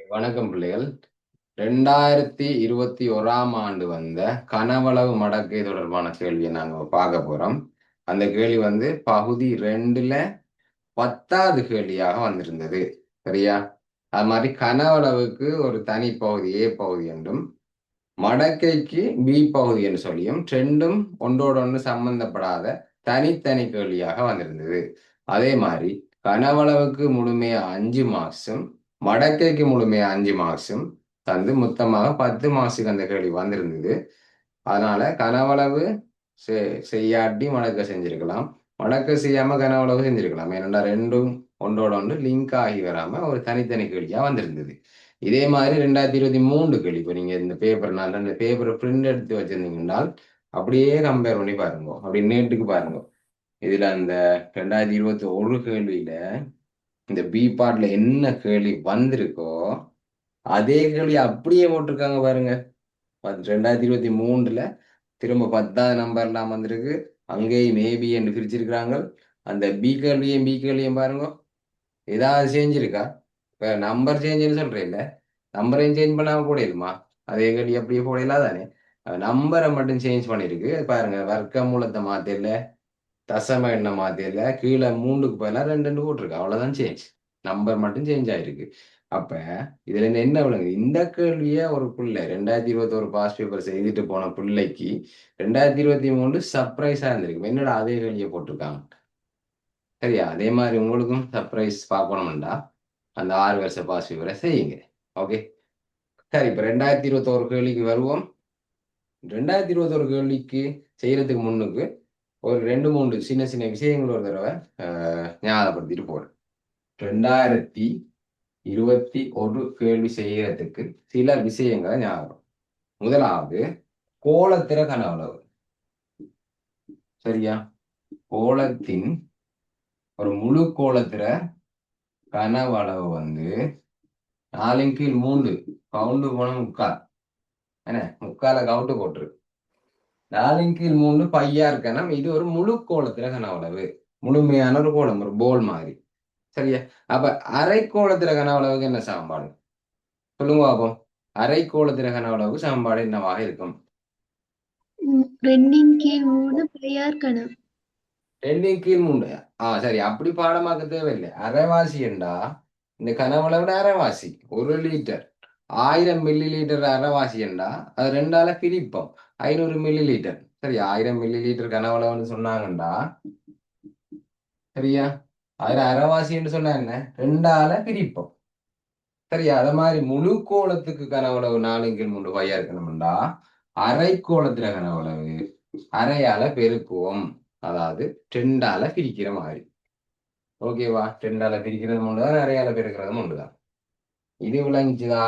வணக்கம் பிள்ளைகள். 2021ஆம் ஆண்டு வந்த கனவளவு மடக்கை தொடர்பான கேள்வியை நாங்க பார்க்க போறோம். அந்த கேள்வி பகுதி 2ல 10வது கேள்வியாக வந்திருந்தது. சரியா? அது மாதிரி கனவளவுக்கு ஒரு தனி பகுதி ஏ பகுதி என்றும் மடக்கைக்கு பி பகுதி என்று சொல்லியும் ரெண்டும் ஒன்றோடொன்று சம்பந்தப்படாத தனித்தனி கேள்வியாக வந்திருந்தது. அதே மாதிரி கனவளவுக்கு முழுமையா 5 மார்க்ஸும் மடக்கைக்கு முழுமையா 5 மார்க்ஸும் தந்து மொத்தமாக 10 மார்க்ஸுக்கு அந்த கேள்வி வந்திருந்தது. அதனால கனவளவு செய்யாட்டி மடக்க செஞ்சிருக்கலாம், மடக்க செய்யாம கனவளவு செஞ்சிருக்கலாம். ஏனென்றா ரெண்டும் ஒன்றோட ஒன்று லிங்க் ஆகி வராம ஒரு தனித்தனி கேள்வியா வந்திருந்தது. இதே மாதிரி 2023 கேள்வி. இப்போ நீங்க இந்த பேப்பர்னால இந்த பேப்பரை பிரிண்ட் எடுத்து வச்சிருந்தீங்கன்னா அப்படியே கம்பேர் பண்ணி பாருங்க, அப்படி நேட்டுக்கு பாருங்க. இதுல அந்த 2021 கேள்வியில இந்த பி பார்ட்ல என்ன கேள்வி வந்திருக்கோ அதே கேள்வி அப்படியே போட்டிருக்காங்க பாருங்க. 2023ல திரும்ப 10வது நம்பர்லாம் வந்திருக்கு. அங்கேயும் மேபி என்று பிரிச்சிருக்கிறாங்க. அந்த பி கேள்வியும் பாருங்க. ஏதாவது செஞ்சிருக்கா? இப்ப நம்பர் சேஞ்சுன்னு சொல்றேன் இல்ல, நம்பரையும் சேஞ்ச் பண்ணாம போடலுமா? அதே கேள்வி அப்படியே போடலாம் தானே. நம்பரை மட்டும் சேஞ்ச் பண்ணிருக்கு பாருங்க. வர்க்க மூலத்தை மாத்தல, தசம எண்ணை மாத்தல, கீழே 3க்கு பதிலாக 2 போட்டிருக்கு. அவ்வளவுதான் சேஞ்ச். நம்பர் மட்டும் சேஞ்ச் ஆயிருக்கு. அப்ப இதுல இருந்து என்ன விளங்குது? இந்த கேள்விய ஒரு பிள்ளை 2021 பாஸ் பேப்பர் செய்துட்டு போன பிள்ளைக்கு 2023 சர்ப்ரைஸா இருந்திருக்கு. என்னடா அதே கேள்வியை போட்டிருக்காங்க. சரியா? அதே மாதிரி உங்களுக்கும் சர்ப்ரைஸ் பார்க்கணும்டா அந்த 6 வருஷ பாஸ் பேப்பரை செய்யுங்க. ஓகே, சரி. இப்ப 2021 கேள்விக்கு வருவோம். 2021 கேள்விக்கு செய்யறதுக்கு முன்னுக்கு ஒரு 2-3 சின்ன சின்ன விஷயங்கள் ஒரு தடவை ஞாபகப்படுத்திட்டு போறேன். 2021 கேள்வி செய்யறதுக்கு சில விஷயங்களை ஞாபகம். முதலாவது கோளத்திர கன அளவு. சரியா? கோளத்தின் ஒரு முழு கோளத்திர கனவளவு 4/3 கவுண்டு போன 3/4. என்ன 3/4 கவுண்டு போட்டுரு. 4/3 பையார் கணம். இது ஒரு முழு கோளத்திர கனவளவு, முழுமையான ஒரு கோளம், ஒரு போல் மாதிரி. சரியா? அப்ப அரைக்கோளத்திர கனவளவுக்கு என்ன சமன்பாடு சொல்லுங்க பாப்போம். அரைக்கோளத்திர கனவளவுக்கு சமன்பாடு என்னவாக இருக்கும்? 2/3 பையார் கணம். 2/3. சரி, அப்படி பாடமாக்க தேவையில்லை. அரைவாசி என்றா இந்த கனவளவுட அரைவாசி 1 லிட்டர் 1000 மில்லி லிட்டர் அரைவாசி என்றா அது 2ஆல பிரிப்போம். 500 மில்லி லிட்டர். சரி, 1000 மில்லி லிட்டர் கனவளவுன்னு சொன்னாங்கண்டா, சரியா, அதுல அரைவாசி என்று சொன்னா என்ன, 2ஆல பிரிப்போம். சரியா? அத மாதிரி முழு கோளத்துக்கு கனவளவு 4/3 பையா இருக்கணும்டா, அரைக்கோளத்துல கனவளவு அரையால பெருக்குவோம். அதாவது 2ஆல பிரிக்கிற மாதிரி. ஓகேவா? 2ஆல பிரிக்கிறதும் ஒன்றுதான், அரையால பெருக்கிறதும் ஒன்றுதான். இது விளங்கிச்சுதா?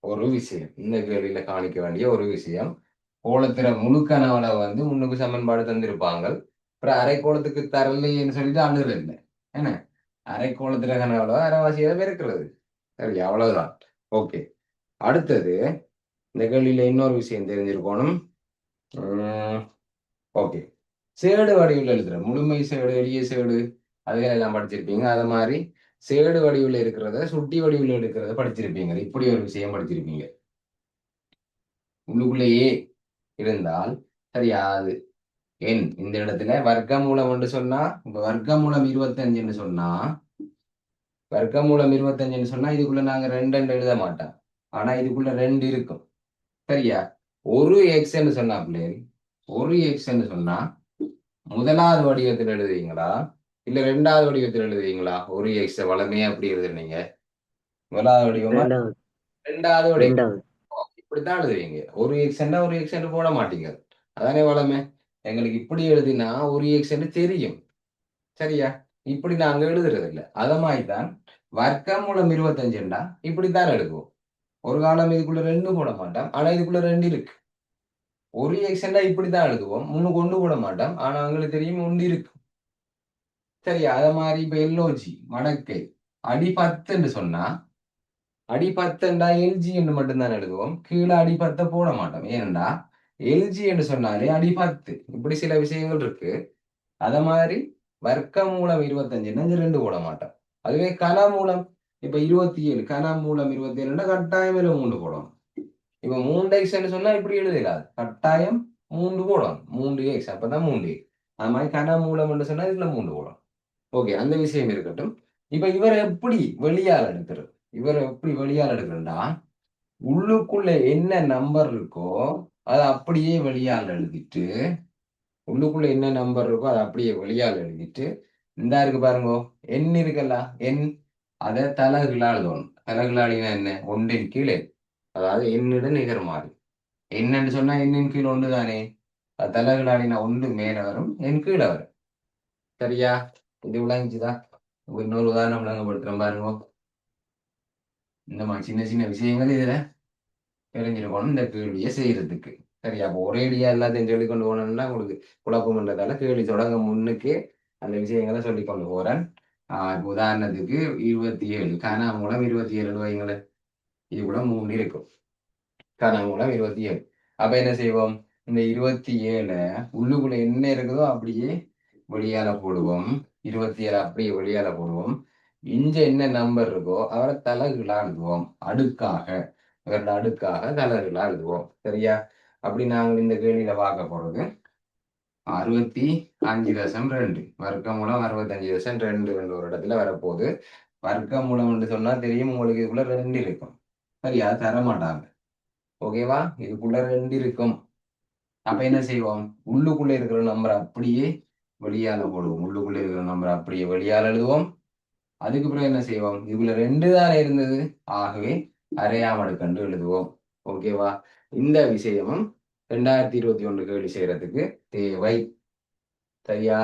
ஒரு விஷயம் இந்த கேள்வியில காணிக்க வேண்டிய ஒரு விஷயம். கோளத்திர முழு கனவளவு முன்னுக்கு சமன்பாடு தந்திருப்பாங்க. அப்புறம் அரைக்கோளத்துக்கு தரலைன்னு சொல்லிட்டு அணுறு இல்லை. என்ன, அரைக்கோளத்திர கனவளவு அரைவாசியால பெருக்கிறது. சரி, அவ்வளவுதான். ஓகே, அடுத்தது இந்த கேள்வியில இன்னொரு விஷயம் தெரிஞ்சிருக்கணும். ஓகே, சேடு வடிவில் எழுதுற முழுமை சேடு, எளிய சேடு, அதுகள் எல்லாம் படிச்சிருப்பீங்க. அது மாதிரி சேடு வடிவில் இருக்கிறத சுட்டி வடிவில் எடுக்கிறத படிச்சிருப்பீங்க. இப்படி ஒரு விஷயம் படிச்சிருப்பீங்க. உள்ளுக்குள்ளேயே இருந்தால் சரியா, அது என் இந்த இடத்துல வர்க்கமூலம் என்று சொன்னா, இப்ப வர்க்கமூலம் 25 சொன்னா, வர்க்கமூலம் 25 சொன்னா இதுக்குள்ள நாங்க 2 எழுத மாட்டோம். ஆனா இதுக்குள்ள 2 இருக்கும். சரியா? ஒரு எக்ஸ் சொன்னா பிள்ளைகள், ஒரு எக்ஸ் சொன்னா முதலாவது வடிவத்தில் எழுதுவீங்களா இல்ல 2வது வடிவத்தில் எழுதுவீங்களா? ஒரு எக்ஸ் வளமையா அப்படி எழுதுனீங்க, முதலாவது வடிவமா 2வது வடிவம், ரெண்டாவது. இப்படித்தான் எழுதுவீங்க. ஒரு எக்ஸ் ஒரு எக்ஸ் போட மாட்டீங்க. அதானே வளமை. எங்களுக்கு இப்படி எழுதினா ஒரு எக்ஸ் தெரியும். சரியா? இப்படி நாங்க எழுதுறது இல்லை. அத மாதிரிதான் வர்க்கமூலம் 25 இப்படித்தான் எழுதுவோம். ஒரு காலம் இதுக்குள்ள 2 போட மாட்டோம், ஆனா இதுக்குள்ள 2 இருக்கு. ஒரு எக்ஸ்டா இப்படித்தான் எழுதுவோம், முன்னு கொண்டு போட மாட்டோம், ஆனா அவங்களுக்கு தெரியும் ஒன்று இருக்கு. சரியா? அத மாதிரி இப்ப எல்ஓஜி மடக்கை அடி 10 சொன்னா, அடி 10 எல்ஜி என்று மட்டும்தான் எழுதுவோம். கீழே அடி 10 போட மாட்டோம். ஏனென்றா எல்ஜி என்று சொன்னாலே அடி 10. இப்படி சில விஷயங்கள் இருக்கு. அத மாதிரி வர்க்க மூலம் 25 2 போட மாட்டோம். அதுவே கன மூலம் இப்ப 27 கனமூலம் 27 கட்டாயம் இதுல 3 போடும். இப்ப 3x சொன்னா இப்படி எழுதலாது, கட்டாயம் 3 போடும், 3x அப்பதான் 3. அது மாதிரி கனமூலம் சொன்னா இதுல 3 போடும். ஓகே, அந்த விஷயம் இருக்கட்டும். இப்ப இவரை எப்படி வெளியால் எடுக்கிறது? இவரை எப்படி வெளியால் எடுக்கிறா, உள்ளுக்குள்ள என்ன நம்பர் இருக்கோ அதை அப்படியே வெளியால் எழுதிட்டு, உள்ளுக்குள்ள என்ன நம்பர் இருக்கோ அதை அப்படியே வெளியால் எழுதிட்டு, இந்த இருக்கு பாருங்க எண் இருக்கல்ல, எண் அதை தலகுலா எழுதணும். தலகுலாளினா என்ன, ஒன்றின் கீழே, அதாவது எண்ணிட நிகர் மாறி. என்னன்னு சொன்னா எண்ணின் கீழ் ஒன்று தானே, அது தலகுலாளினா ஒன்று மேல வரும், எண் கீழே வரும். சரியா? இது விளங்கிச்சுதா? இன்னொரு உதாரணம் விளங்கப்படுத்துறேன் பாருங்க. இந்த மாதிரி சின்ன சின்ன விஷயங்கள் இதுல தெரிஞ்சிருக்கணும் இந்த கேள்வியை செய்யறதுக்கு. சரியா? அப்போ ஒரேடியா எல்லாத்தையும் சொல்லி கொண்டு போனோம்னா உங்களுக்கு குழப்பம்ன்றதால கேள்வி தொடங்க முன்னுக்கு அந்த விஷயங்களை சொல்லி கொண்டு போறேன். இப்போ உதாரணத்துக்கு 27 கனமூலம் 27 வைங்களேன், இது கூட 3 இருக்கும். கனமூலம் 27. அப்ப என்ன செய்வோம், இந்த 27 உள்ளுக்குள்ள என்ன இருக்குதோ அப்படியே வெளியால போடுவோம். 27 அப்படியே வெளியால போடுவோம். இங்க என்ன நம்பர் இருக்கோ அவரை தலகுலா எழுதுவோம், அடுக்காக, இவரோட அடுக்காக தலகுலா எழுதுவோம். சரியா? அப்படி நாங்கள் இந்த கேள்வியில பார்க்க போறது 65.2 வர்க்கமூலம் 65.2 என்ற ஒரு இடத்துல வரப்போகுது. வர்க்கமூலம் என்று சொன்னா தெரியும் உங்களுக்கு, இதுக்குள்ள 2 இருக்கும். சரியா? தர மாட்டாங்க. ஓகேவா? இதுக்குள்ள 2 இருக்கும். அப்ப என்ன செய்வோம், உள்ளுக்குள்ள இருக்கிற நம்பர் அப்படியே வெளியால போடுவோம். உள்ளுக்குள்ள இருக்கிற நம்பர் அப்படியே வெளியால எழுதுவோம். அதுக்கு பிறகு என்ன செய்வோம், இதுக்குள்ள 2 தானே இருந்தது, ஆகவே அரையாமடு கண்டு எழுதுவோம். ஓகேவா? இந்த விஷயமும் 2021 கேள்வி செய்யறதுக்கு தேவை. சரியா?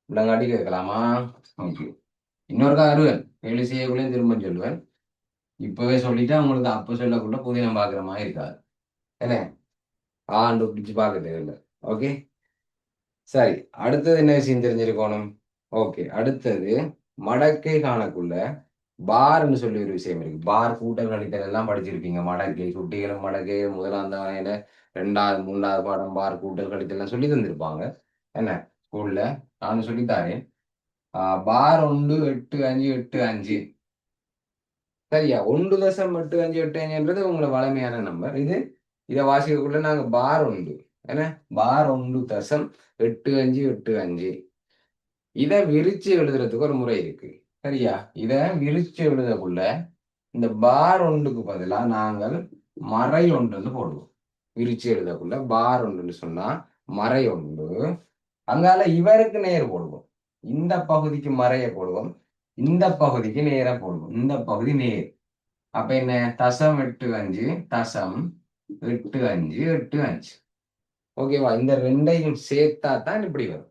உள்ளங்காட்டி கேட்கலாமா? ஓகே. இன்னொருக்கா அருவன் கேள்வி செய்யக்குள்ளே திரும்ப சொல்லுவேன். இப்பவே சொல்லிட்டா உங்களுக்கு அப்ப சொல்லக்குள்ள புதினம் பாக்குற மாதிரி இருக்காது. என்ன ஆண்டு பிடிச்சு பார்க்க தேவையில்லை. ஓகே, சரி. அடுத்தது என்ன விஷயம் தெரிஞ்சிருக்கணும்? ஓகே, அடுத்தது மடக்கை காணக்குள்ள பார்ன்னு சொல்லி ஒரு விஷயம் இருக்கு. பார் கூட்டல் கழித்தல் எல்லாம் படிச்சிருப்பீங்க. மடக்கை சுட்டிகளும் மடக்கை முதலாம் தவணையில 2வது 3வது பாடம் பார் கூட்டல் கழித்தல் எல்லாம் சொல்லி தந்திருப்பாங்க. என்ன ஸ்கூல்ல நானும் சொல்லித்தாரேன். பார் 1.8585. சரியா? 1.8585ன்றது உங்களை வளமையான நம்பர். இதை வாசிக்கக்குள்ள நாங்க பார் 1 என்ன பார் 1.8585. இதை விரிச்சு எழுதுறதுக்கு ஒரு முறை இருக்கு. சரியா? இதை விரிச்சு எழுதக்குள்ள இந்த பார் 1க்கு பதிலா நாங்கள் மறை 1 போடுவோம். விரிச்சு எழுதக்குள்ள பார் 1 சொன்னா மறை 1, அங்கால இவருக்கு நேர் போடுவோம். இந்த பகுதிக்கு மறைய போடுவோம், இந்த பகுதிக்கு நேரா போடுவோம். இந்த பகுதி நேர். அப்ப என்ன, தசம் 85 தசம் 8585. ஓகேவா? இந்த ரெண்டையும் சேர்த்தா தான் இப்படி வரும்.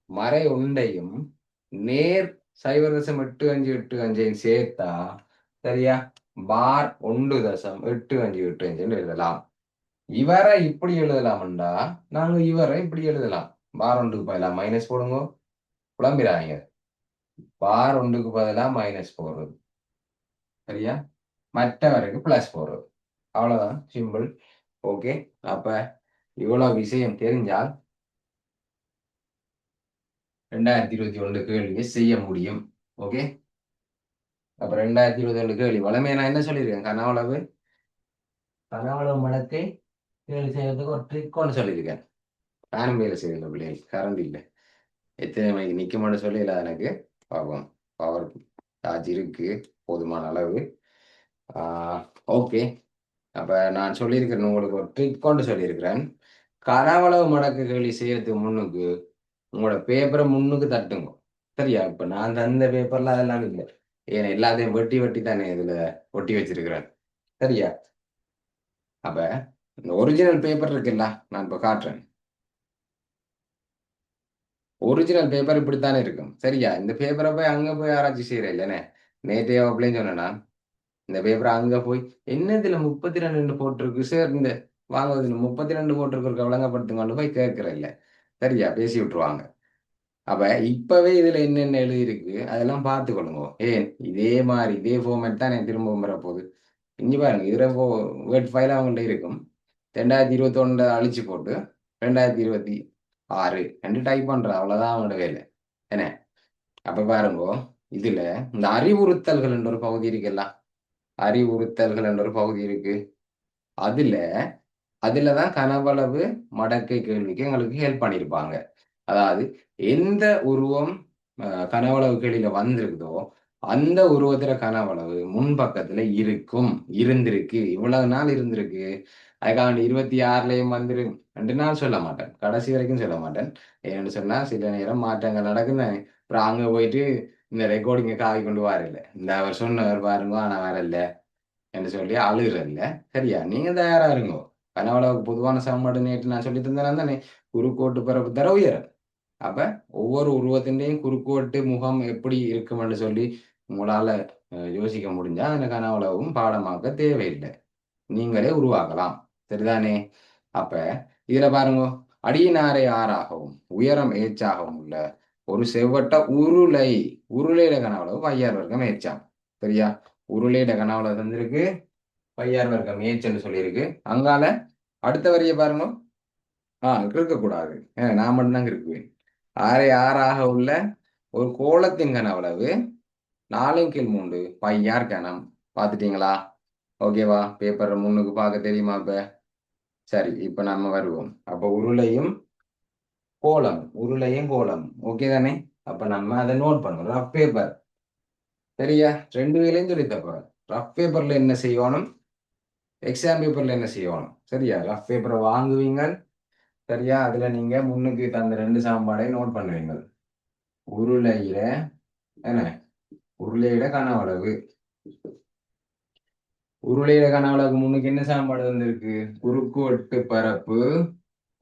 மறை ஒன்றையும் நேர் 0.8585 சேர்த்தா, சரியா, பார் 1.8585 எழுதலாம். இவரை இப்படி எழுதலாம்டா, நாங்க இவரை இப்படி எழுதலாம். பார் 1க்கு பதிலா மைனஸ் போடுங்க, குழம்பிடாங்க. பார் 1க்கு பதிலா மைனஸ் போடுறது. சரியா? மற்றவருக்கு பிளஸ் போடுறது. அவ்வளவுதான், சிம்பிள். ஓகே, அப்ப இவ்வளவு விஷயம் தெரிஞ்சால் 2021 கேள்வியை செய்ய முடியும். ஓகே, அப்ப 2021 கேள்வி வளமையை நான் என்ன சொல்லியிருக்கேன், கனவளவு மடக்கை கேள்வி செய்யறதுக்கு ஒரு ட்ரிக் ஒன்று சொல்லியிருக்கேன். நானும் வேலை செய்யல பிள்ளைகள், கரண்ட் இல்லை, எத்தனை மணிக்கு நிற்குமான்னு சொல்லல எனக்கு. பார்ப்போம், பவர் சார்ஜ் இருக்கு போதுமான அளவு. ஓகே, அப்ப நான் சொல்லியிருக்கிறேன் உங்களுக்கு ஒரு ட்ரிக் கொண்டு சொல்லியிருக்கிறேன். கனவளவு மடக்கு கேள்வி செய்யறதுக்கு முன்னுக்கு உங்களோட பேப்பரை முன்னுக்கு தட்டுங்க. சரியா? இப்ப நான் தந்த பேப்பர்ல அதெல்லாம் இல்லை, ஏன்னா எல்லாத்தையும் வெட்டி வெட்டி தானே இதுல ஒட்டி வச்சிருக்கிறேன். சரியா? அப்ப இந்த ஒரிஜினல் பேப்பர் இருக்குல்ல, நான் இப்ப காட்டுறேன். ஒரிஜினல் பேப்பர் இப்படித்தானே இருக்கும். சரியா? இந்த பேப்பரை போய் அங்க போய் ஆராய்ச்சி செய்யறேன் இல்லைன்னு நேற்றைய அப்படின்னு சொன்னேன்னா, இந்த பேப்பரை அங்க போய் என்ன இதுல 32 போட்டிருக்கு சார், இந்த வாங்குவது 32 போட்டிருக்கு விளங்கப்படுத்துங்கன்னு போய் கேட்கறேன் இல்ல. சரியா? பேசி விட்டுருவாங்க. அப்ப இப்பவே இதுல என்னென்ன எழுதியிருக்கு அதெல்லாம் பார்த்து கொள்ளுங்க. ஏன் இதே மாதிரி இதே ஃபார்மேட் தான் எனக்கு திரும்பவும் வரப்போகுது. இங்க பாருங்க, இதுல வேர்ட் ஃபைல் அவங்கள்ட்ட இருக்கும். 2021 அழிச்சு போட்டு 2026 என்று டைப் பண்ற, அவ்வளவுதான் அவங்களோட வேலை. என்ன அப்ப பாருங்க, இதுல இந்த அறிவுறுத்தல்கள் என்ற ஒரு பகுதி இருக்குல்ல, அறிவுறுத்தல்கள் என்ற ஒரு பகுதி இருக்கு. அதுல அதுலதான் கனவளவு மடக்கை கேள்விக்கு எங்களுக்கு ஹெல்ப் பண்ணியிருப்பாங்க. அதாவது எந்த உருவம் கனவளவு கேள்வியில வந்திருக்குதோ அந்த உருவத்துல கனவளவு முன்பக்கத்துல இருக்கும், இருந்திருக்கு, இவ்வளவு நாள் இருந்திருக்கு. அதுக்காண்டி 26லயும் வந்துரு 2 நாள் சொல்ல மாட்டேன், கடைசி வரைக்கும் சொல்ல மாட்டேன். ஏன்னு சொன்னா சில நேரம் மாற்றங்கள் நடக்குன்னு அப்புறம் அங்க போயிட்டு இந்த ரெக்கார்டிங்க காவி கொண்டு வரல, இந்த அவர் சொன்னவர் பாருங்க ஆனா வரல என்று சொல்லி அழுகுறல்ல. சரியா? நீங்க தயாரா இருங்கோ. கனவளவுக்கு பொதுவான சமன்பாடு நேற்று நான் சொல்லி தந்தேன் தானே, குறுக்கோட்டு பரப்பு தர உயரம். அப்ப ஒவ்வொரு உருவத்தின்டையும் குறுக்கோட்டு முகம் எப்படி இருக்கும்னு சொல்லி உங்களால யோசிக்க முடிஞ்சா அந்த கனவளவும் பாடமாக்க தேவையில்லை, நீங்களே உருவாக்கலாம். சரிதானே? அப்ப இதுல பாருங்க, அடியினாரை ஆறாகவும் உயரம் ஏச்சாகவும் உள்ள ஒரு செவ்வட்ட உருளை, உருளையில கனவளவு பையார் வர்க்கம் ஏச்சாம். சரியா? உருளையிட கனவளவு தந்திருக்கு, பையார் வர்க்கம் ஏச்சுன்னு சொல்லியிருக்கு. அங்கால அடுத்த வரியை பாருங்க. இருக்கக்கூடாது, நான் மட்டும்தான் இருக்குவேன். 6 ஆக உள்ள ஒரு கோளத்தின் கனவளவு 4/3 பையார் கனம். பார்த்துட்டீங்களா? ஓகேவா? பேப்பர் முன்னுக்கு பார்க்க தெரியுமா இப்ப? சரி, இப்ப நம்ம வருவோம். அப்ப உருளையும் கோளம், உருளையும் கோளம், ஓகே தானே? அப்ப நம்ம அதை நோட் பண்ணுவோம். ரஃப் பேப்பர், சரியா? 2 வேலையும் சொல்லி தப்போம். ரஃப் பேப்பர்ல என்ன செய்யணும், எக்ஸாம் பேப்பர்ல என்ன செய்யணும்? சரியா? ரஃப் பேப்பரை வாங்குவீங்க, சரியா? அதுல நீங்க முன்னுக்கு தந்த 2 சமன்பாடையும் நோட் பண்ணுவீங்க. உருளையில என்ன, உருளையிட கனவளவு, உருளையிட கனவளவுக்கு முன்னுக்கு என்ன சமன்பாடு வந்திருக்கு? குறுக்கோட்டு பரப்பு,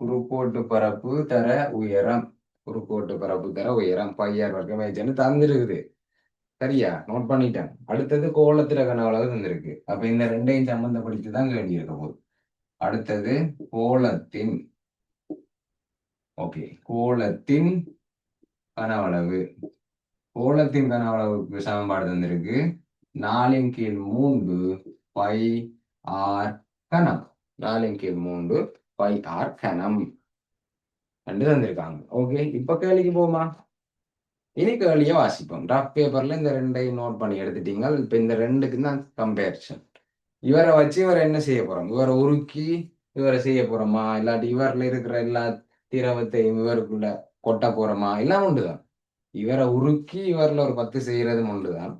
குறுக்கோட்டு பரப்பு தர உயரம், குறுக்கோட்டு பரப்பு தர உயரம் பையார் வர்க்கம் ஏச்சுன்னு தந்திருக்குது. சரியா? நோட் பண்ணிட்டேன். அடுத்தது கோலத்தில கனவளவு தந்திருக்கு. அப்ப இந்த 2ஐயும் சம்பந்தப்படுத்தி தான் கேள்வி இருக்க போகுது. அடுத்தது கோலத்தின், ஓகே, கோலத்தின் கனவளவு, கோலத்தின் கனவளவுக்கு சமன்பாடு தந்திருக்கு 4/3 பை ஆர் கனம், 4/3 பை ஆர் கனம் என்று தந்திருக்காங்க. ஓகே, இப்ப கேள்விக்கு போமா? இனி கேள்வியை வாசிப்போம். ரஃப் பேப்பர்ல இந்த 2ஐயும் நோட் பண்ணி எடுத்துட்டீங்க. இப்ப இந்த 2க்கு தான் கம்பேரிசன். இவரை வச்சு இவரை என்ன செய்ய போறோம்? இவரை உருக்கி இவரை செய்ய போறோமா, இல்லாட்டி இவரில் இருக்கிற எல்லா திரவத்தையும் இவருக்குள்ள கொட்ட போறோமா? எல்லாம் உண்டுதான். இவரை உருக்கி இவரில் ஒரு 10 செய்யறதும் உண்டுதான்.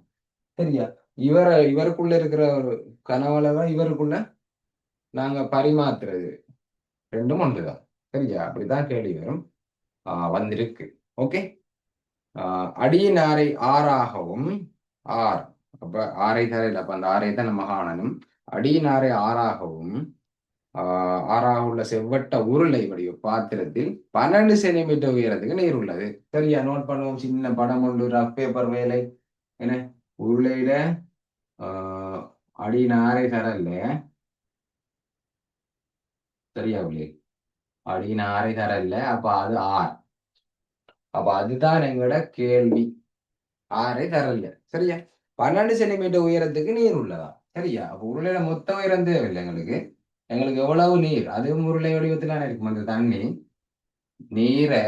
சரியா? இவருக்குள்ள இருக்கிற ஒரு கனவளவை இவருக்குள்ள நாங்க பரிமாத்துறது ரெண்டும் ஒன்றுதான். சரியா? அப்படிதான் கேள்வி வரும். வந்திருக்கு. ஓகே, அடியின் ஆரை ஆறாகவும், ஆர் அப்ப ஆரை தரையில், அப்ப அந்த ஆரை தான் நம்ம காணணும். அடியின் ஆரை ஆறாகவும் ஆறாக உள்ள செவ்வட்ட உருளை வடிவ பாத்திரத்தில் 12 சென்டிமீட்டர் உயரத்துக்கு நீர் உள்ளது. சரியா? நோட் பண்ணுவோம். சின்ன படம் ஒன்று, ரஃப் பேப்பர் வேலை. என்ன, உருளையில அடியின் ஆரை தரல, சரியா? உள்ளே அடியின் ஆரை தரல, அப்ப அது ஆர். அப்ப அதுதான் எங்களோட கேள்வி. ஆரை தரல, சரியா? 12 சென்டிமீட்டர் உயரத்துக்கு நீர் உள்ளதா? சரியா? அப்ப உருளையில மொத்த உயரம் தேவையில்லை எங்களுக்கு. எங்களுக்கு எவ்வளவு நீர், அதுவும் உருளை வடிவத்திலான இருக்கும். அந்த தண்ணி நீரை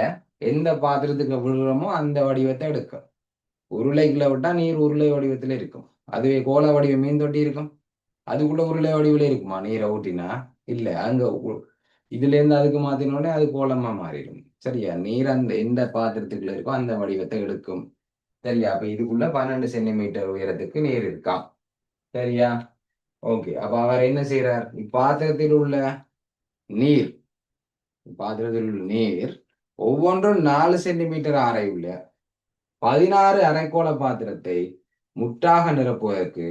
எந்த பாத்திரத்துக்கு விழுகிறோமோ அந்த வடிவத்தை எடுக்கும். உருளைக்குள்ள விட்டா நீர் உருளை வடிவத்துல இருக்கும். அதுவே கோள வடிவம் மீன் தொட்டி இருக்கும், அதுக்குள்ள உருளை வடிவில இருக்குமா? நீரை ஊட்டினா இல்ல, அங்க இதுல இருந்து அதுக்கு மாத்தினோடனே அது கோலமா மாறிடும். சரியா? நீர் அந்த எந்த பாத்திரத்துக்குள்ள இருக்கோ அந்த வடிவத்தை எடுக்கும். சரியா? அப்ப இதுக்குள்ள 12 சென்டிமீட்டர் உயரத்துக்கு நீர் இருக்காம். சரியா? ஓகே, அப்ப அவர் என்ன செய்யறார்? இப்பாத்திரத்தில் உள்ள நீர், பாத்திரத்தில் உள்ள நீர் ஒவ்வொன்றும் 4 சென்டிமீட்டர் ஆரை உள்ள 16 அரைக்கோள பாத்திரத்தை முற்றாக நிரப்புவதற்கு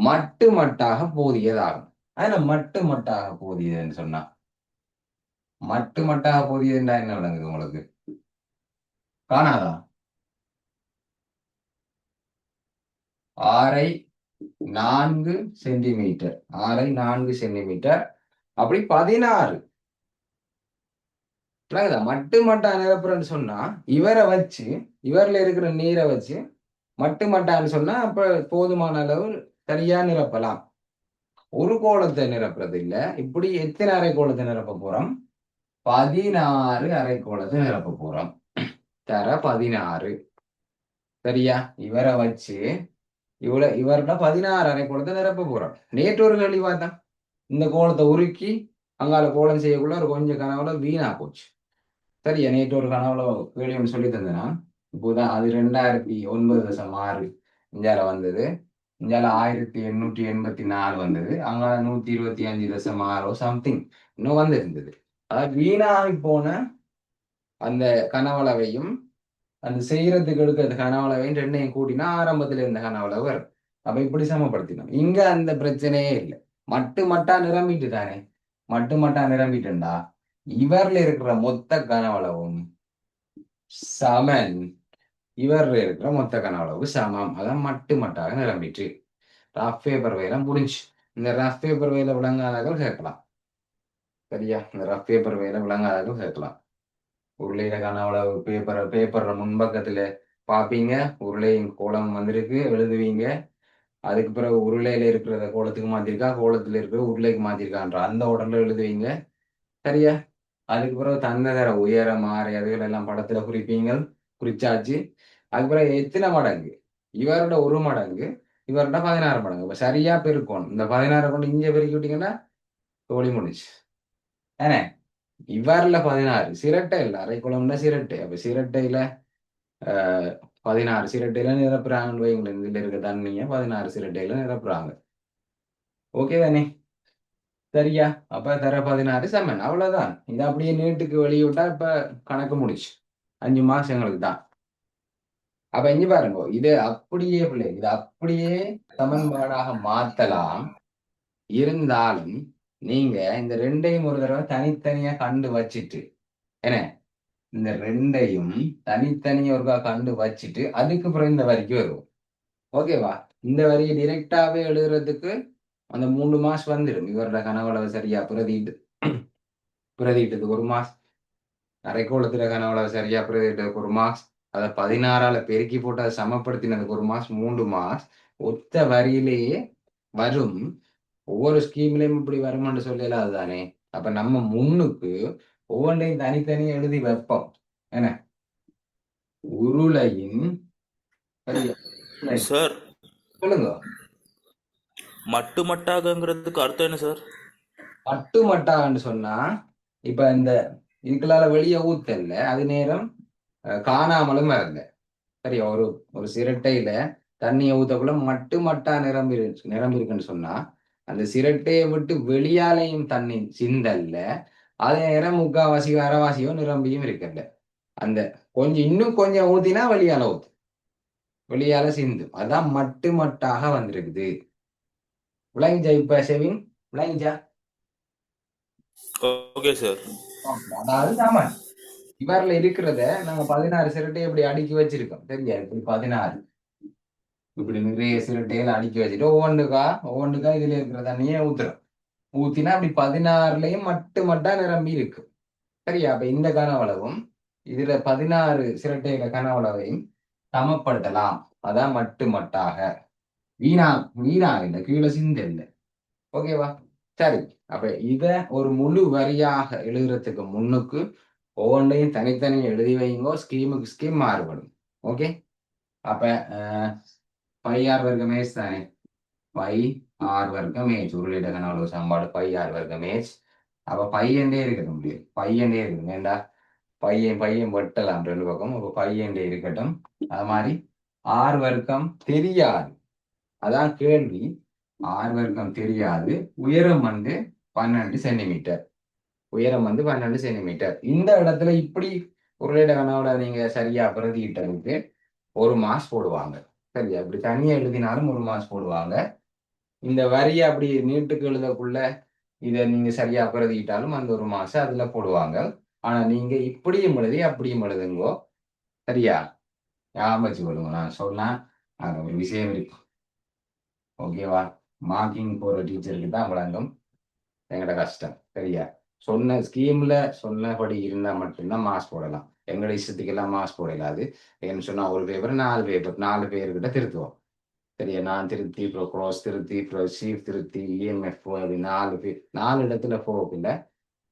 மட்டு மட்டாக போதியதாகும். அதுல மட்டு மட்டாக போதியதுன்னு சொன்னா, மட்டு மட்டாக போதியதுன்னா என்ன விளங்குது உங்களுக்கு? காணாதா? ஆரை 4 சென்டிமீட்டர், ஆரை 4 சென்டிமீட்டர், அப்படி 16 மட்டு மட்டா நிரப்புறன்னு சொன்னா இவரை வச்சு, இவர்ல இருக்கிற நீரை வச்சு மட்டு மட்டான்னு சொன்னா அப்ப போதுமான அளவு சரியா நிரப்பலாம். ஒரு கோலத்தை நிரப்புறது இல்ல. இப்படி எத்தனை அரைக்கோளத்தை நிரப்ப போறோம்? 16 அரைக்கோளத்தை நிரப்ப போறோம். தர 16. சரியா? இவரை வச்சு இவர்கிட்ட 16 அரைக்கோளத்தை நிரப்ப போறோம். நேற்று ஒரு கேள்வி பார்த்தேன். இந்த கோலத்தை உருக்கி அங்கால கோலம் செய்யக்குள்ள ஒரு கொஞ்சம் கனவுல வீணா போச்சு. சரியா? நேற்று ஒரு கனவுல கேள்வி ஒன்று சொல்லி தந்தேன்னா, இப்போதான் அது 2009.6 இந்தியால வந்தது. இந்தியால 1884 வந்தது. அங்க 125.6 சம்திங் இன்னும் வந்து இருந்தது. அதாவது வீணாகி போன அந்த கனவளவையும் அந்த செய்யறதுக்கு எடுக்கிறது கனவளவையும் ரெண்டையும் கூட்டினா ஆரம்பத்துல இருந்த கனவளவு வரும். அப்ப இப்படி சமப்படுத்தினோம். இங்க அந்த பிரச்சனையே இல்லை. மட்டா நிரம்பிட்டு தானே. மட்டா நிரம்பிட்டுண்டா இவர்ல இருக்கிற மொத்த கனவளவும் சமன் இவர்ல இருக்கிற மொத்த கனவளவு சமம். அதான் மட்டாக நிரம்பிட்டு ரஃப் பேப்பர் வேலை முடிஞ்சு. இந்த ரஃப் பேப்பர் வேலை விளங்காதவர்கள் கேட்கலாம். சரியா? இந்த ரஃப் பேப்பர் வேலை விளங்காதவர்கள் கேட்கலாம். உருளையில கனவளவு பேப்பர்ல முன்பக்கத்துல பார்ப்பீங்க. உருளையின் கோலம் வந்திருக்கு, எழுதுவீங்க. அதுக்கு பிறகு உருளையில இருக்கிறத கோலத்துக்கு மாத்திருக்கா, கோலத்துல இருக்கிற உருளைக்கு மாத்திருக்கான்ற அந்த உடல்ல எழுதுவீங்க. சரியா? அதுக்கு பிறகு தன்னதர உயர மாறி அதுகள் எல்லாம் படத்துல குறிப்பீங்க. குறிச்சாச்சு. அதுக்கு பிறகு எத்தனை மடங்கு? இவரோட 1 மடங்கு, இவரோட 16 மடங்கு. இப்ப சரியா பெருக்கணும். இந்த 16 கொண்டு இங்க பெருக்கி விட்டீங்கன்னா தோழி முடிச்சு. ஏனே இவர்ல 16 சிரட்டை இல்லை. அரைக்குளம்னா சிரட்டை. அப்ப சிரட்டையில 16 சிரட்டையில நிரப்புறாங்கன்னு வைங்களேன். இதுல இருக்க தண்ணிய 16 சிரட்டையில நிரப்புறாங்க. ஓகே தானே? சரியா? அப்ப தர 16 சமன். அவ்வளவுதான். இது அப்படியே நீட்டுக்கு வெளியிட்டா இப்ப கணக்கு முடிச்சு. 5 மார்க்ஸ் எங்களுக்கு தான். அப்ப இங்க பாருங்க. இது அப்படியே பிள்ளை இது அப்படியே சமன்பாடாக மாத்தலாம். இருந்தாலும் நீங்க இந்த ரெண்டையும் ஒரு தடவை தனித்தனியா கண்டு வச்சிட்டு என்ன இந்த ரெண்டையும் தனித்தனியா ஒருக்கா கண்டு வச்சுட்டு அதுக்கு பிறகு இந்த வரிக்கு வருவோம். ஓகேவா? இந்த வரியை டிரெக்டாவே எழுதுறதுக்கு அந்த 3 மார்க்ஸ் வந்துடும். இவரோட கனவளவு சரியா பிரதிட்டதுக்கு 1 மார்க்ஸ், அரைக்கோளத்துல கனவளவு சரியா பிரதிட்டதுக்கு 1 மார்க்ஸ், அதை 16ஆல பெருக்கி போட்டு அதை சமப்படுத்தினதுக்கு 1 மார்க்ஸ், 3 மார்க்ஸ் ஒத்த வரியிலேயே வரும். ஒவ்வொரு ஸ்கீம்லயும் இப்படி வருமானு சொல்லல அதுதானே. அப்ப நம்ம முன்னுக்கு ஒவ்வொன்றையும் தனித்தனியா எழுதி வைப்போம். என்ன உருளையின் சார் சொல்லுங்க. மட்டாகங்கிறதுக்கு அர்த்தம் என்ன சார்? மட்டான்னு சொன்னா இப்ப இந்த இதுக்குள்ளால வெளியே ஊத்தல்ல அது நேரம் காணாமலும் வரல. சரியா? ஒரு சிரட்டையில தண்ணியை ஊத்தக்குள்ள மட்டா நிரம்பி இருக்குன்னு சொன்னா அந்த சிரட்டையை விட்டு வெளியாலையும் தண்ணி சிந்தல்ல. அதே நேரம் முக்காவாசியோ அரைவாசியோ நிரம்பியும் இருக்கல்ல. அந்த இன்னும் கொஞ்சம் ஊத்தினா வெளியால ஊத்து, வெளியால சிந்தும். அதான் மட்டாக வந்திருக்குது. விளங்கிச்சா? இப்ப செவின் விளங்கிச்சா? Okay sir. அதாவது சமன். இவர்ல இருக்கிறத நாங்க 16 சிரட்டையை இப்படி அடுக்கி வச்சிருக்கோம். சரியா? இப்படி 16 இப்படி நிறைய சிரட்டைகளை அடுக்கி வச்சுட்டு ஒவ்வொன்றுக்கா இதுல இருக்கிற தண்ணியை ஊத்துறோம். ஊத்தினா அப்படி 16லயும் மட்டா நிரம்பி இருக்கு. சரியா? அப்ப இந்த கனவளவும் இதுல 16 சிரட்டையில கனவளவையும் சமப்படுத்தலாம். அதான் மட்டாக வீணா இல்லை, கீழே சிந்த இல்லை. ஓகேவா? சரி. அப்ப இத ஒரு முழு வரியாக எழுதுறதுக்கு முன்னுக்கு ஒவ்வொன்றையும் தனித்தனியாக எழுதி வைங்கோ. ஸ்கீமுக்கு ஸ்கீம் மாறுபடும். ஓகே? அப்ப πr வர்க்கம் h தானே. πr வர்க்கம் h உருளையிட கனவளவு சமன்பாடு πr வர்க்கம் h. அப்ப பையன்டே இருக்க முடியும். பையன்டே இருக்கணும். ஏண்டா பையன் வெட்டலாம் 2 பக்கம். அப்ப பையன்டே இருக்கட்டும். அது மாதிரி r வர்க்கம் தெரியாது. அதான் கேள்வி. r வர்க்கம் தெரியாது. உயரம் 12 சென்டிமீட்டர். உயரம் 12 சென்டிமீட்டர். இந்த இடத்துல இப்படி உருளையிட கனவுல நீங்க சரியா பிரதியிட்டதுக்கு 1 மார்க்ஸ் போடுவாங்க. சரியா? இப்படி தனியா எழுதினாலும் 1 மார்க்ஸ் போடுவாங்க. இந்த வரியை அப்படி நீட்டுக்கு எழுதக்குள்ள இதை நீங்க சரியா பிரதியிட்டாலும் அந்த 1 மார்க்ஸ் அதுல போடுவாங்க. ஆனா நீங்க இப்படியும் எழுதி அப்படியும் எழுதுங்கோ. சரியா? ஞாபகம் வச்சு கொள்ளுங்க. நான் சொன்னா அது ஒரு விஷயம் இருக்கு. ஓகேவா? மார்க்கிங் போற டீச்சருக்கு தான் விளங்கும் எங்கட கஷ்டம். சரியா? சொன்ன ஸ்கீம்ல சொன்னபடி இருந்தா மட்டும்தான் மார்க்ஸ் போடலாம். எங்களோட இஷ்டத்துக்கெல்லாம் மார்க்ஸ் போடலாது. ஏன்னு சொன்னா ஒரு பேப்பர் 4 பேர்கிட்ட திருத்துவோம். சரியா? நான் திருத்தி, அப்புறம் க்ராஸ் திருத்தி, அப்புறம் சீஃப் திருத்தி, இஎம்எஃப் அப்படி 4 இடத்துல போகல.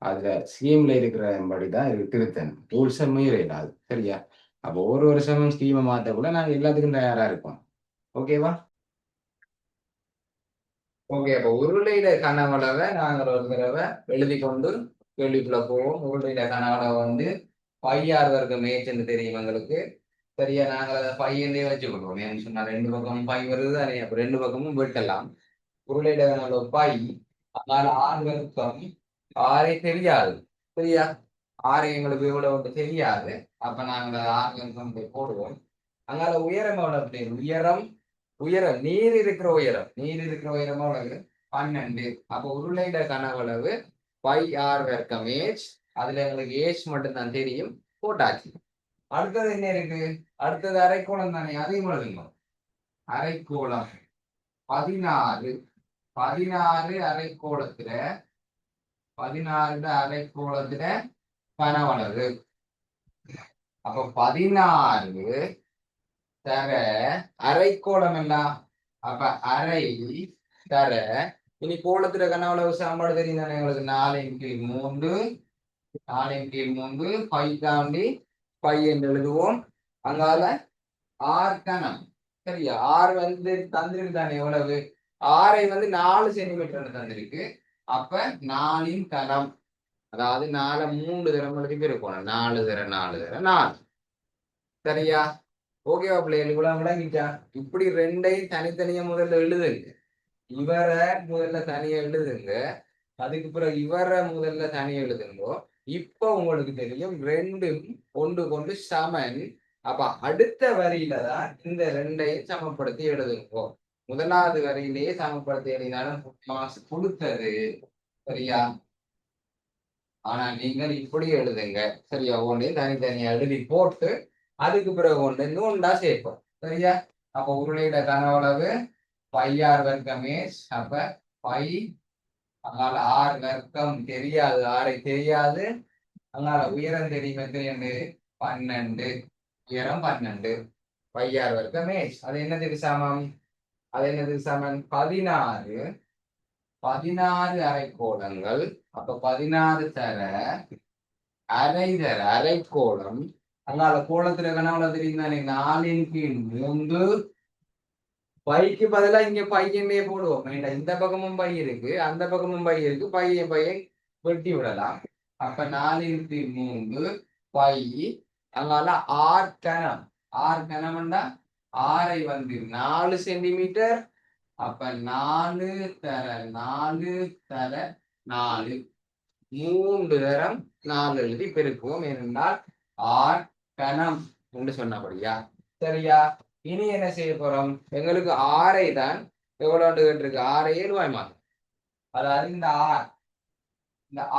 அதுல ஸ்கீம்ல இருக்கிற படிதான் திருத்தணும். ரூல்ஸை மீறலாது. சரியா? அப்போ ஒரு வருஷமும் ஸ்கீமை மாற்றக்குள்ள நாங்கள் எல்லாத்துக்கும் தயாரா இருக்கோம். ஓகேவா? ஓகே, அப்போ உருளையில கனவளவை நாங்கள் ஒரு தடவை எழுதி கொண்டு கேள்விக்குள்ள போவோம். உருளையில கனவளவை வந்து பையார் வர்க்க மேய்ச்சல் தெரியும் எங்களுக்கு. சரியா, நாங்கள் அதை பையனே வச்சுக்கொள்வோம். ஏன்னு சொன்னா ரெண்டு பக்கமும் பை வருது தானே, அப்போ ரெண்டு பக்கமும் வெட்டலாம். உருளையில கனவளவு பை, அதனால ஆறு வர்க்கம் ஆறே தெரியாது. சரியா, ஆறு எங்களுக்கு இவ்வளவு தெரியாது. அப்ப நாங்கள் ஆறு வர்க்கம் போடுவோம். அதனால உயரம் எவ்வளவு? உயரம் உயரம் நீர் இருக்கிற உயரம், நீர் இருக்கிற உயரம் எவ்வளவு? 12. அப்போ உருளையிட கனவளவு பை ஆர் வர்க்கம் ஏஜ். அதுல எங்களுக்கு ஏஜ் மட்டும் தான் தெரியும், போட்டாச்சு. அடுத்தது என்ன இருக்கு? அடுத்தது அரைக்கோளம் தானே, அதையும் எழுதுங்க. அரைக்கோளம் 16. 16 அரைக்கோளத்துல 16 அரைக்கோளத்துல கனவளவு. அப்ப 16 தர அரைக்கோளம் எல்லாம். அப்ப அரை தர, இனி கோலத்துல கனவளவு சாம்பாடு தெரியும் தானே எங்களுக்கு. 4/3, 4/3 பை தாண்டி பை என்று எழுதுவோம். அங்கால ஆறு கணம். சரியா, ஆறு வந்து தந்திருக்கு தானே எவ்வளவு? ஆறை வந்து 4 சென்டிமீட்டர் தந்திருக்கு. அப்ப 4 கணம், அதாவது 4 3 தரம் எழுதி இருக்கணும். 4 தர 4 தர 4. சரியா, ஓகேவா பிள்ளைகள்? இவ்வளவு விளங்கிட்டா? இப்படி ரெண்டையும் தனித்தனியா முதல்ல எழுதுங்க. இவரை முதல்ல தனியா எழுதுங்க, அதுக்கு பிறகு இவரை முதல்ல தனியா எழுதுங்கோ. இப்ப உங்களுக்கு தெரியும் ரெண்டும் ஒன்று கொண்டு சமன். அப்ப அடுத்த வரியில தான் இந்த ரெண்டையும் சமப்படுத்தி எழுதுங்கோ. முதலாவது வரியிலேயே சமப்படுத்தி எழுதினாலும் மாசு கொடுத்தது. சரியா, ஆனா நீங்கள் இப்படி எழுதுங்க. சரியா, ஒன்றையும் தனித்தனியா எழுதி போட்டு அதுக்கு பிறகு ஒன்று நூண்டா சேர்ப்போம். சரியா, அப்ப உருளையிட கனவளவு பையார் வர்க்கமே. அப்ப பை, அதனால ஆறு வர்க்கம் தெரியாது, ஆறை தெரியாது. அதனால உயரம் தெரியும், எத்தனை? 12. உயரம் 12. பையார் வர்க்கமே அது என்னதுக்கு சமம்? அது என்னதுக்கு சமம்? 16. 16 அரைக்கோளங்கள். அப்ப 16 தர அரை தர அரைக்கோளம். அதனால கோலத்துல கனவுல தெரியும் தானே, 4/3. பைக்கு பதிலா இங்க பையனே போடுவோம். இந்த பக்கமும் பை இருக்கு, அந்த பக்கமும் பை இருக்கு, பையன் வெட்டி விடலாம். அப்ப 4/3 பை. அதனால ஆறு கணம். ஆறு கணம்னா ஆறை வந்து 4 சென்டிமீட்டர். அப்ப 4 தர 4 தர 4, 3 தரம் 4 எழுதி பெருக்குவோம். ஏனென்றால் ஆர் கணம் என்று சொன்னபடியா. சரியா, இனி என்ன செய்ய போறோம்? எங்களுக்கு ஆரை தான் எவ்வளவு கேட்டிருக்கு, 6 எழுவாய் மாற்றம். அதாவது இந்த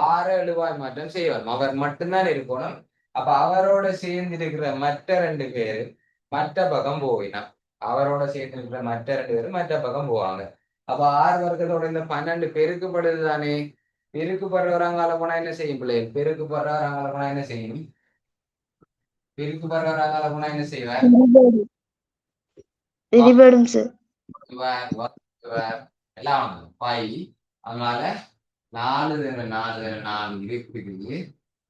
6 எழுவாய் மாற்றம் செய்வோம். அவர் மட்டும்தான் இருக்கணும். அப்ப அவரோட சேர்ந்து இருக்கிற மற்ற 2 பேரு மற்ற பக்கம் போவினா, அவரோட சேர்ந்து இருக்கிற மற்ற 2 பேரும் மற்ற பக்கம் போவாங்க. அப்ப 6 வர்க்கத்தோட இந்த 12 பெருக்குப்படுது தானே. பெருக்குப்படுறவராங்கால போனா என்ன செய்யும் பிள்ளைகள்? பெருக்குப்படுறவராங்கால போனா என்ன செய்யும்? பெருக்குப்படுறவராங்கால போனா என்ன செய்வார்? விரிபடும் சார். எல்லாம் பை. அதனால 4 தர 4 தர 4 இருக்குது.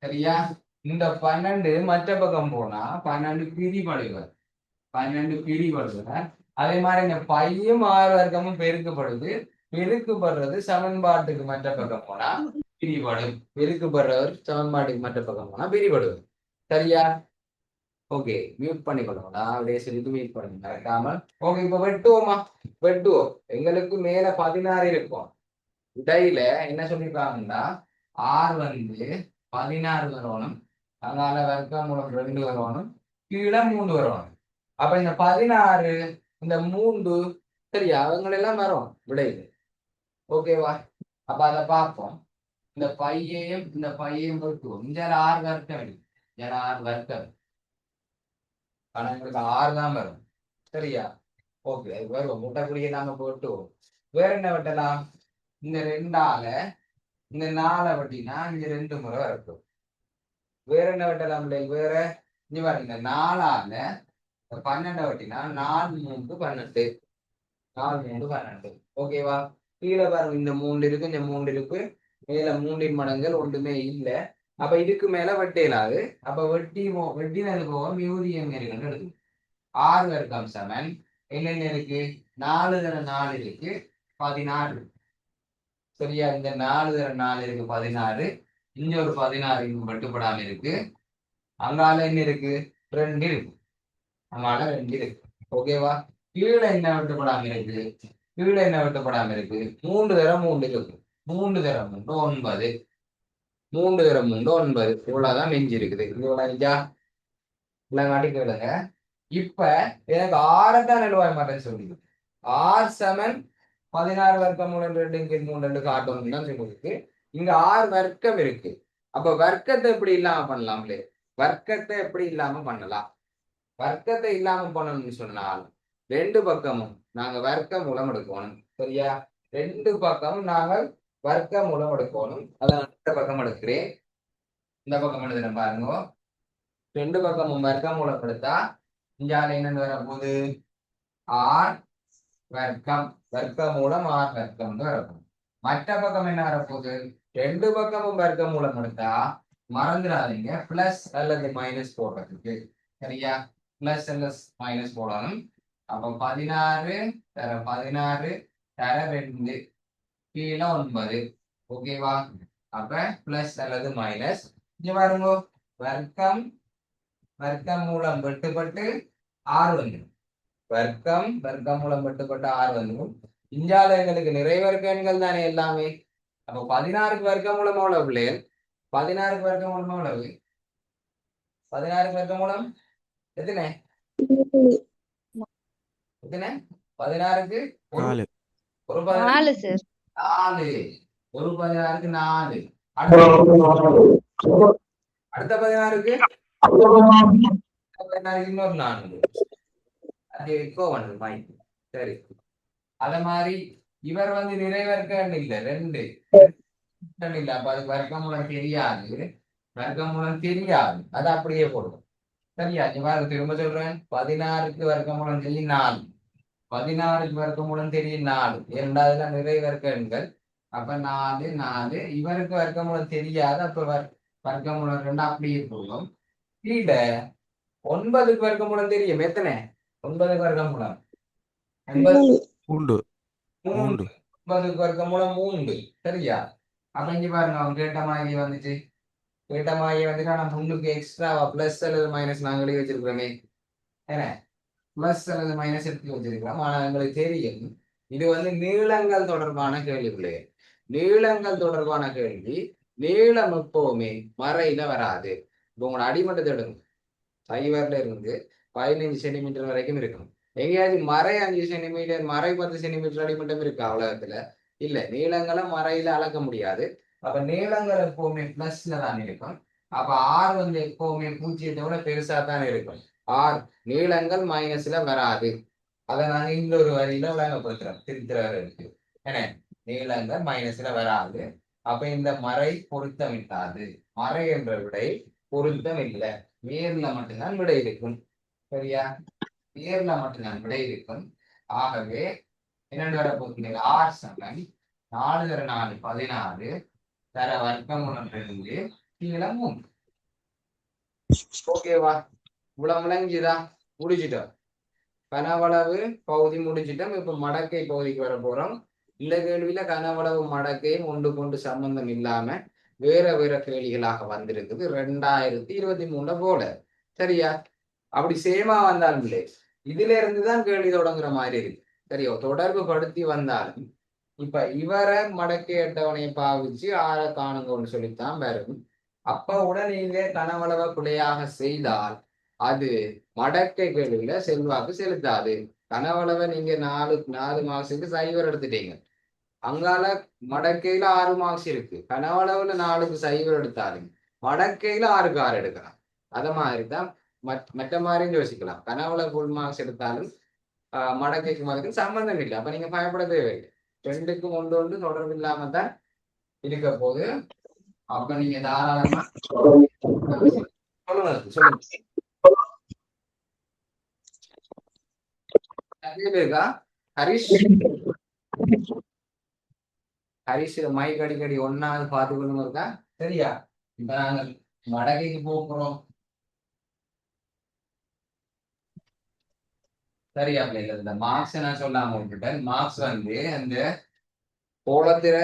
சரியா, இந்த 12 மற்ற பக்கம் போனா 12 பிரிபடுவார். 12 பிரிபடுவார். அதே மாதிரி இந்த பையும் 6 வர்க்கமும் பெருக்கப்படுது. பெருக்குப்படுறது சமன்பாட்டுக்கு மற்ற பக்கம் போனா பிரிபடும். பெருக்குப்படுறவர் சமன்பாட்டுக்கு மற்ற பக்கம் போனா பிரிபடுவது. சரியா, ஓகே. மியூட் பண்ணிக்கொள்ளுங்க, அப்படியே சொல்லிட்டு மியூட் பண்ணுங்க மறக்காமல். ஓகே, இப்ப வெட்டுவோமா? வெட்டுவோம். எங்களுக்கு மேல 16 இருக்கும். இடையில என்ன சொல்லிருக்காங்கன்னா ஆறு வந்து 16 வரணும். அதனால வர்க்கம் மூலம் 2 வரணும், கீழே 3 வரணும். அப்ப இந்த 16 இந்த 3 சரியா அவங்களெல்லாம் வரும் விடையில. ஓகேவா? அப்ப அதை பார்ப்போம். இந்த பையையும் வெட்டுவோம். இங்க 6 வர்க்கம் இருக்கு. இங்க 6 வர்க்கம், ஆனா எங்களுக்கு 6 தான் வரும். சரியா, ஓகே. வருவோம், முட்டைக்குடியை நாம போட்டுவோம். வேற என்ன வெட்டலாம்? இந்த 2ஆல இந்த 4 வெட்டினா இங்க 2 முறை வரட்டும். வேற என்ன வெட்டலாம்? வேற இங்க பாருங்க, இந்த 4ஆல 12 வெட்டினா 4 3 12. 4 3 12. ஓகேவா? கீழே பாருங்க, இந்த 3 இருக்கு, இந்த 3 இருக்கு. மேல 3 மடங்கள் ஒன்றுமே இல்லை. அப்ப இதுக்கு மேல வெட்டேலாது. அப்ப வெட்டினது போக மிகுதி எங்க இருக்குன்னு எடுக்கணும். 6 வர்க்கம் சமன் என்னென்ன இருக்கு? 4 தர 4 இருக்கு 16. சரியா? இந்த 4 தர 4 இருக்கு 16. இங்க ஒரு 16 இங்க வெட்டுப்படாம இருக்கு. அங்கால என்ன இருக்கு? 2 இருக்கு. அங்கால 2 இருக்கு. ஓகேவா? கீழே என்ன வெட்டுப்படாம இருக்கு? கீழே என்ன வெட்டுப்படாம இருக்கு? 3 தர 3 இருக்கு. 3 தர 3 9. 3 தர 3 9. இவ்வளவுதான் மிஞ்சி இருக்குது. இவ்வளவு காட்டி கேளுங்க. இப்ப எனக்கு 6 தான் நிலுவாய் மாட்டேன்னு சொல்லிருக்கு. 6 சமன் 16 வர்க்கம் 2 இங்க 3 காட்டணும் தான் சொல்லிருக்கு. இங்க 6 வர்க்கம் இருக்கு. அப்ப வர்க்கத்தை எப்படி இல்லாம பண்ணலாம்லே? வர்க்கத்தை எப்படி இல்லாம பண்ணலாம்? வர்க்கத்தை இல்லாம பண்ணணும்னு சொன்னால் 2 பக்கமும் நாங்க வர்க்க மூலம் எடுக்கணும். சரியா? 2 பக்கமும் நாங்கள் வர்க்க மூலம் எடுக்கணும். அதான் இந்த பக்கம் எடுக்கிறேன். இந்த பக்கம் எடுக்கிறேன் பாருங்க. 2 பக்கமும் வர்க்க மூலம் எடுத்தா இங்கால என்னன்னு வரப்போகுது? ஆர் வர்க்கம். வர்க்க மூலம் ஆர் வர்க்கம் வரப்போகுது. மற்ற பக்கம் என்ன வரப்போகுது? 2 பக்கமும் வர்க்க மூலம் எடுத்தா மறந்துடாதீங்க பிளஸ் அல்லது மைனஸ் போடுறதுக்கு. சரியா? பிளஸ் அல்லது மைனஸ் போடணும். அப்ப 16 தர 16 தர 2 கீழே 9. ஓகேவா? அப்ப பிளஸ் அல்லது மைனஸ். இங்க பாருங்க, வர்க்கம் வர்க்கம் மூலம் வெட்டுப்பட்டு 6 வந்துடும். வர்க்கம் மூலம் வெட்டுப்பட்டு 6 வந்துடும். இஞ்சால எங்களுக்கு நிறைவர்க்க எண்கள் தானே எல்லாமே. அப்போ 16க்கு வர்க்க மூலம் எவ்வளவு பிள்ளைகள்? 16க்கு வர்க்க மூலம் எவ்வளவு? 16க்கு வர்க்க மூலம் எத்தனை? எத்தனை? 16க்கு ஒரு 4 ஒரு 4 சார். 4. ஒரு 16க்கு 4. அடுத்த 16க்கு இன்னொரு 4. அது இப்போ வந்து மைண்ட். சரி, அத மாதிரி இவர் வந்து நிறைவர்க்க இல்ல 2 இல்ல. அப்ப அது வர்க்கமூலம் தெரியாது. வர்க்கமூலம் தெரியாது. அது அப்படியே போடுவோம். சரியா? இவ்வாறு திரும்ப சொல்றேன். 16க்கு வர்க்கமூலம் தெரியும் 4. 16க்கு வர்க்கமூலம் தெரியும் 4. இரண்டாவதுல நிறைவர்க்க எண்கள். அப்ப 4 4. இவருக்கு வர்க்கமூலம் தெரியாது. அப்ப வர்க்கமூலம் 2 அப்படியே போடுவோம். கீழே 9க்கு வர்க்கமூலம் தெரியும். எத்தனை? 9க்கு வர்க்கமூலம் 3 3 9க்கு வர்க்கமூலம் 3. சரியா? அப்ப இங்க பாருங்க, அவங்க கேட்ட மாதிரி வந்துச்சு. கேட்ட மாதிரி வந்துட்டு ஆனா 3க்கு எக்ஸ்ட்ராவா பிளஸ் அல்லது மைனஸ் நாங்க எழுதி வச்சிருக்கிறோமே. என்ன? பிளஸ் அல்லது மைனஸ் எடுத்து வச்சிருக்கிறோம். ஆனா எங்களுக்கு தெரியும் இது வந்து நீளங்கள் தொடர்பான கேள்விகளே. நீளங்கள் தொடர்பான கேள்வி. நீளம் எப்பவுமே மறையில வராது. இப்போ உங்களோட அடிமட்டத்தை எடுங்க. சைவர்ல இருந்து 15 சென்டிமீட்டர் வரைக்கும் இருக்கணும். எங்கேயாச்சும் மறை 5 சென்டிமீட்டர், மறை 10 சென்டிமீட்டர் அடிமட்டம் இருக்கா உலகத்துல? இல்ல. நீளங்களை மறையில அளக்க முடியாது. அப்ப நீளங்கள் எப்பவுமே பிளஸ்ல தான் இருக்கும். அப்ப ஆர் வந்து எப்பவுமே 0 விட பெருசா தான் இருக்கும். ஆர் நீளங்கள் மைனஸ்ல வராது. அதை நாங்க இந்த ஒரு வரியில விளங்கப்படுத்துறோம். திருத்திர இருக்கு. என்ன? நீளங்கள் மைனஸ்ல வராது. அப்ப இந்த மறை பொருத்தமிட்டாது. மறை என்ற விடை பொருத்தம் இல்லை. நேர்ல மட்டும்தான் விடை இருக்கும். சரியா? நேர்ல மட்டும்தான் விடை இருக்கும். ஆகவே என்னென்னு வர போகிறீங்க? ஆர் சமன் 4 தர 4 16 தர வர்க்கமூலம் 2 கீழே 3. ஓகேவா? இவ்வளவு விளங்கிதா? முடிச்சிட்டோம். கனவளவு பகுதி முடிச்சிட்டோம். இப்ப மடக்கை பகுதிக்கு வர போறோம். இந்த கேள்வியில கனவளவு மடக்கையும் ஒன்று கொண்டு சம்பந்தம் இல்லாம வேற வேற கேள்விகளாக வந்திருக்குது 2023 போல. சரியா? அப்படி சேமா வந்தாலும் இல்லை, இதுல இருந்துதான் கேள்வி தொடங்குற மாதிரி இருக்கு. சரியோ? தொடர்பு படுத்தி வந்தாலும் இப்ப இவரை மடக்கை அட்டவணையை பாவிச்சு ஆற காணுங்கன்னு சொல்லித்தான் வரும். அப்ப உடனே நீங்க கனவளவை பிழையாக செய்தால் அது மடக்கை கேள்வியில செல்வாக்கு செலுத்தாது. கனவளவை நீங்க 4 மார்க்ஸுக்கு சைவர் எடுத்துட்டீங்க. அங்கால மடக்கையில 6 மார்க்ஸ் இருக்கு. கனவளவுல 4க்கு சைவர் எடுத்தாலும் மடக்கையில 6க்கு 6 எடுக்கலாம். அத மாதிரிதான் மற்ற மாதிரியும் யோசிக்கலாம். கனவுல ஃபுல் மார்க்ஸ் எடுத்தாலும் மடக்கைக்கு மடக்கு சம்பந்தம் இல்லை. அப்ப நீங்க பயப்பட தேவையில்லை. 2க்கும் ஒன்று தொடர்பு இல்லாம தான் இருக்க போது. அப்ப நீங்க தாராளமா சொல்லுங்க. இருக்கா ஹரிஷ்? ஹரிஷ் மைக் அடிக்கடி ஒன்னாவது பார்த்து கொண்டு இருக்கா? சரியா? இப்ப நாங்கள் மடக்கைக்கு போகிறோம். சரியா பிள்ளைகள்? இந்த மார்க்ஸ் நான் சொல்லாம விட்டுட்டேன். மார்க்ஸ் வந்து அந்த கோலத்தில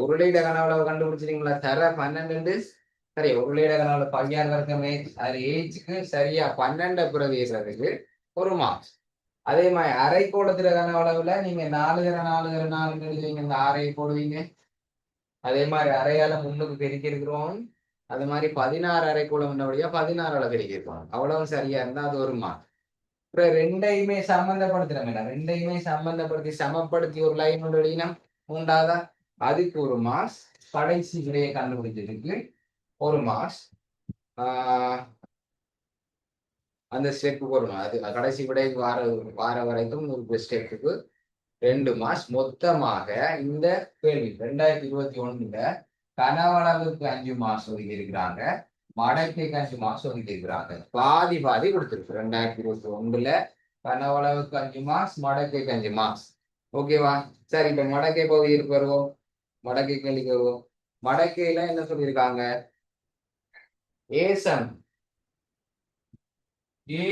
உருளையிட கனவுல கண்டுபிடிச்சிருக்கீங்களா? தர 12 சரி, உருளையிட கனவுல 16 வர்க்கமே அது ஏஜுக்கு சரியா 12 பிரதேசத்துக்கு ஒரு மார்க்ஸ். அதே மாதிரி அரைக்கோளத்துல கனவுல நீங்க 4 தர 4 தர 4 எழுதுவீங்க, இந்த ஆறை போடுவீங்க. அதே மாதிரி அரையால முன்னுக்கு பெருக்கி இருக்கிறோம். அது மாதிரி 16 அரைக்கோளம் வழியா 16 பெருக்கி இருக்கோம். அவ்வளவு சரியா இருந்தா அது ஒரு மார்க். அப்புறம் ரெண்டையுமே சம்பந்தப்படுத்துறோம், ரெண்டையுமே சம்பந்தப்படுத்தி சமப்படுத்தி ஒரு லைன் ஒன்று எழுதினா உண்டாதா? அதுக்கு ஒரு மார்க்ஸ். கடைசி விடையை கண்டுபிடிச்சதுக்கு ஒரு மார்க்ஸ். அந்த ஸ்டெப்புக்கு ஒரு மார்க். அது கடைசி விடைக்கு வார வரைக்கும் ஒரு ஸ்டெப்புக்கு 2 மார்க்ஸ். மொத்தமாக இந்த கேள்வி 2021 கனவளவுக்கு 5 மார்க்ஸ் ஒதுக்கி இருக்கிறாங்க, மடக்கைக்கு 5 மார்க்ஸ் ஒதுக்கி இருக்கிறாங்க. பாதி பாதி கொடுத்துருக்கு. 2021 கனவளவுக்கு 5 மார்க்ஸ், மடக்கைக்கு 5 மார்க்ஸ். ஓகேவா? சரி, இப்ப மடக்கை பகுதிக்கு வருவோம். மடக்கை கேள்விக்கு வருவோம். மடக்கையில என்ன சொல்லியிருக்காங்க? ஏ சமன் ஏ